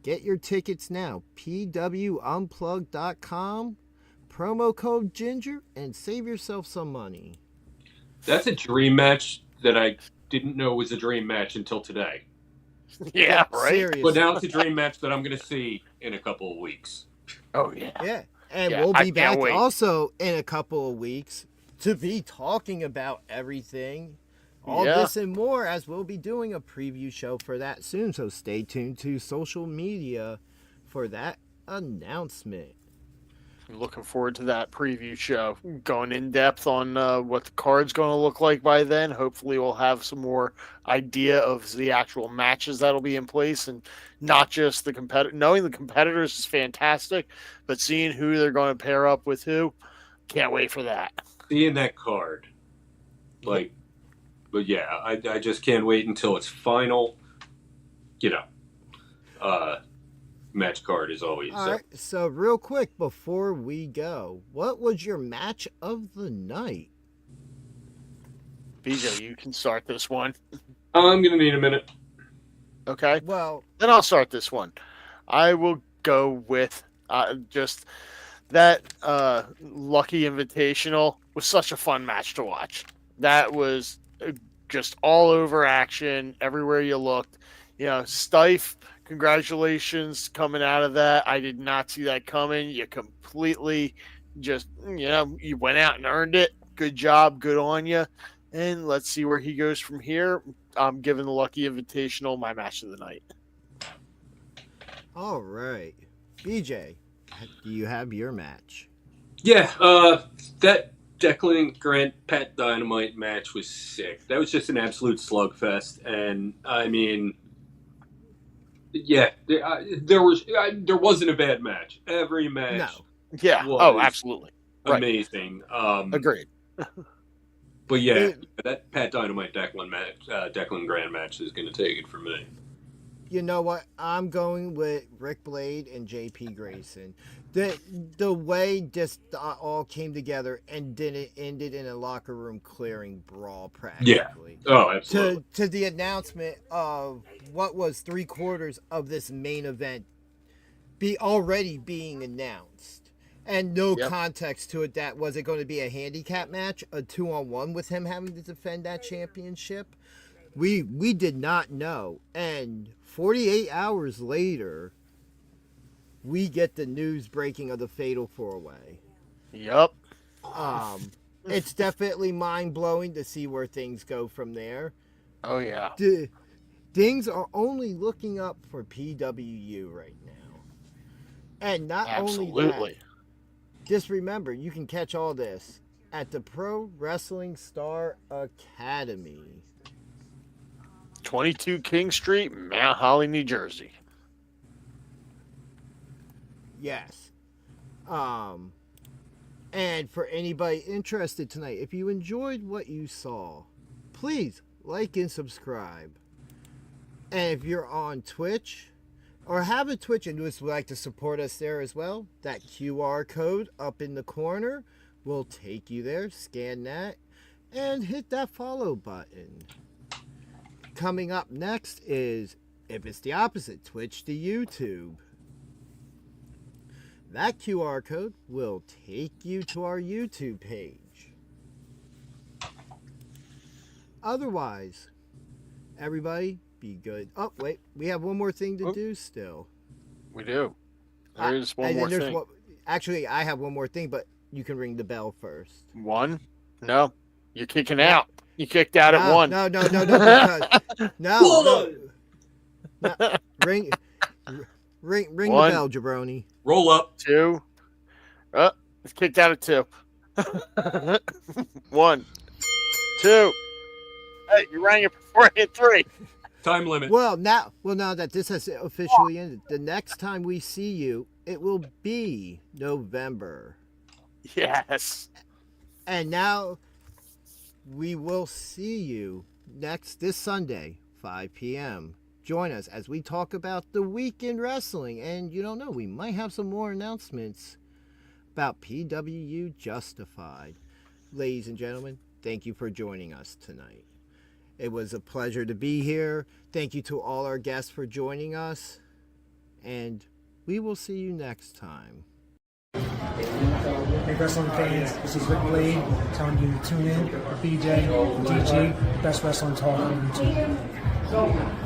Get your tickets now, pwunplug.com, promo code Ginger, and save yourself some money. That's a dream match that I didn't know was a dream match until today. Yeah, right? Seriously. But now it's a dream match that I'm going to see in a couple of weeks. Oh, yeah. Yeah, and we'll be back also in a couple of weeks to be talking about everything, all this and more, as we'll be doing a preview show for that soon. So stay tuned to social media for that announcement. I'm looking forward to that preview show. Going in depth on what the card's going to look like by then. Hopefully we'll have some more idea of the actual matches that'll be in place, and not just the competitor. Knowing the competitors is fantastic, but seeing who they're going to pair up with who, can't wait for that. Seeing that card. But yeah, I just can't wait until it's final. Match card is always. All right, so real quick before we go, what was your match of the night? BJ, you can start this one. I'm going to need a minute. Okay. Well, then I'll start this one. I will go with just that Lucky Invitational was such a fun match to watch. That was just all over action everywhere you looked. Stife, congratulations coming out of that. I did not see that coming. You completely just, you went out and earned it. Good job. Good on you. And let's see where he goes from here. I'm giving the Lucky Invitational my match of the night. All right. BJ, do you have your match? Yeah, that Declan Grant Pat Dynamite match was sick. That was just an absolute slugfest. And, I mean, yeah, there wasn't a bad match. Every match. No. Yeah. Was absolutely. Amazing. Right. Agreed. But yeah, that Pat Dynamite Declan Grant match is going to take it from me. You know what? I'm going with Rick Blade and JP Grayson. The way this all came together, and then it ended in a locker room clearing brawl practically. Yeah. Oh, absolutely. To the announcement of what was 3/4 of this main event already being announced. And no context to it. That was it going to be a handicap match, a 2-on-1 with him having to defend that championship? We did not know. And 48 hours later, we get the news breaking of the Fatal 4-Way. Yep. It's definitely mind-blowing to see where things go from there. Oh, yeah. Things are only looking up for PWU right now. And not only that, just remember, you can catch all this at the Pro Wrestling Star Academy. 22 King Street, Mount Holly, New Jersey. Yes. And for anybody interested tonight, if you enjoyed what you saw, please like and subscribe. And if you're on Twitch or have a Twitch and would like to support us there as well, that QR code up in the corner will take you there. Scan that and hit that follow button. Coming up next is, if it's the opposite, Twitch to YouTube. That QR code will take you to our YouTube page. Otherwise, everybody be good. Oh, wait, we have one more thing to do still. We do. There is one more thing. Actually, I have one more thing, but you can ring the bell first. One? No. You're kicking out. You kicked out at one. No. Ring One. the bell, jabroni. Roll up. Two. It's kicked out at two. 1, 2. Hey, you rang it before I hit 3. Time limit. Well, now that this has officially ended, the next time we see you, it will be November. Yes. And now we will see you this Sunday, 5 p.m. Join us as we talk about the week in wrestling. And you don't know, we might have some more announcements about PWU Justified. Ladies and gentlemen, thank you for joining us tonight. It was a pleasure to be here. Thank you to all our guests for joining us. And we will see you next time. Hey, wrestling fans, this is Rick Blade telling you to tune in for BJ, DG, best wrestling talk on YouTube.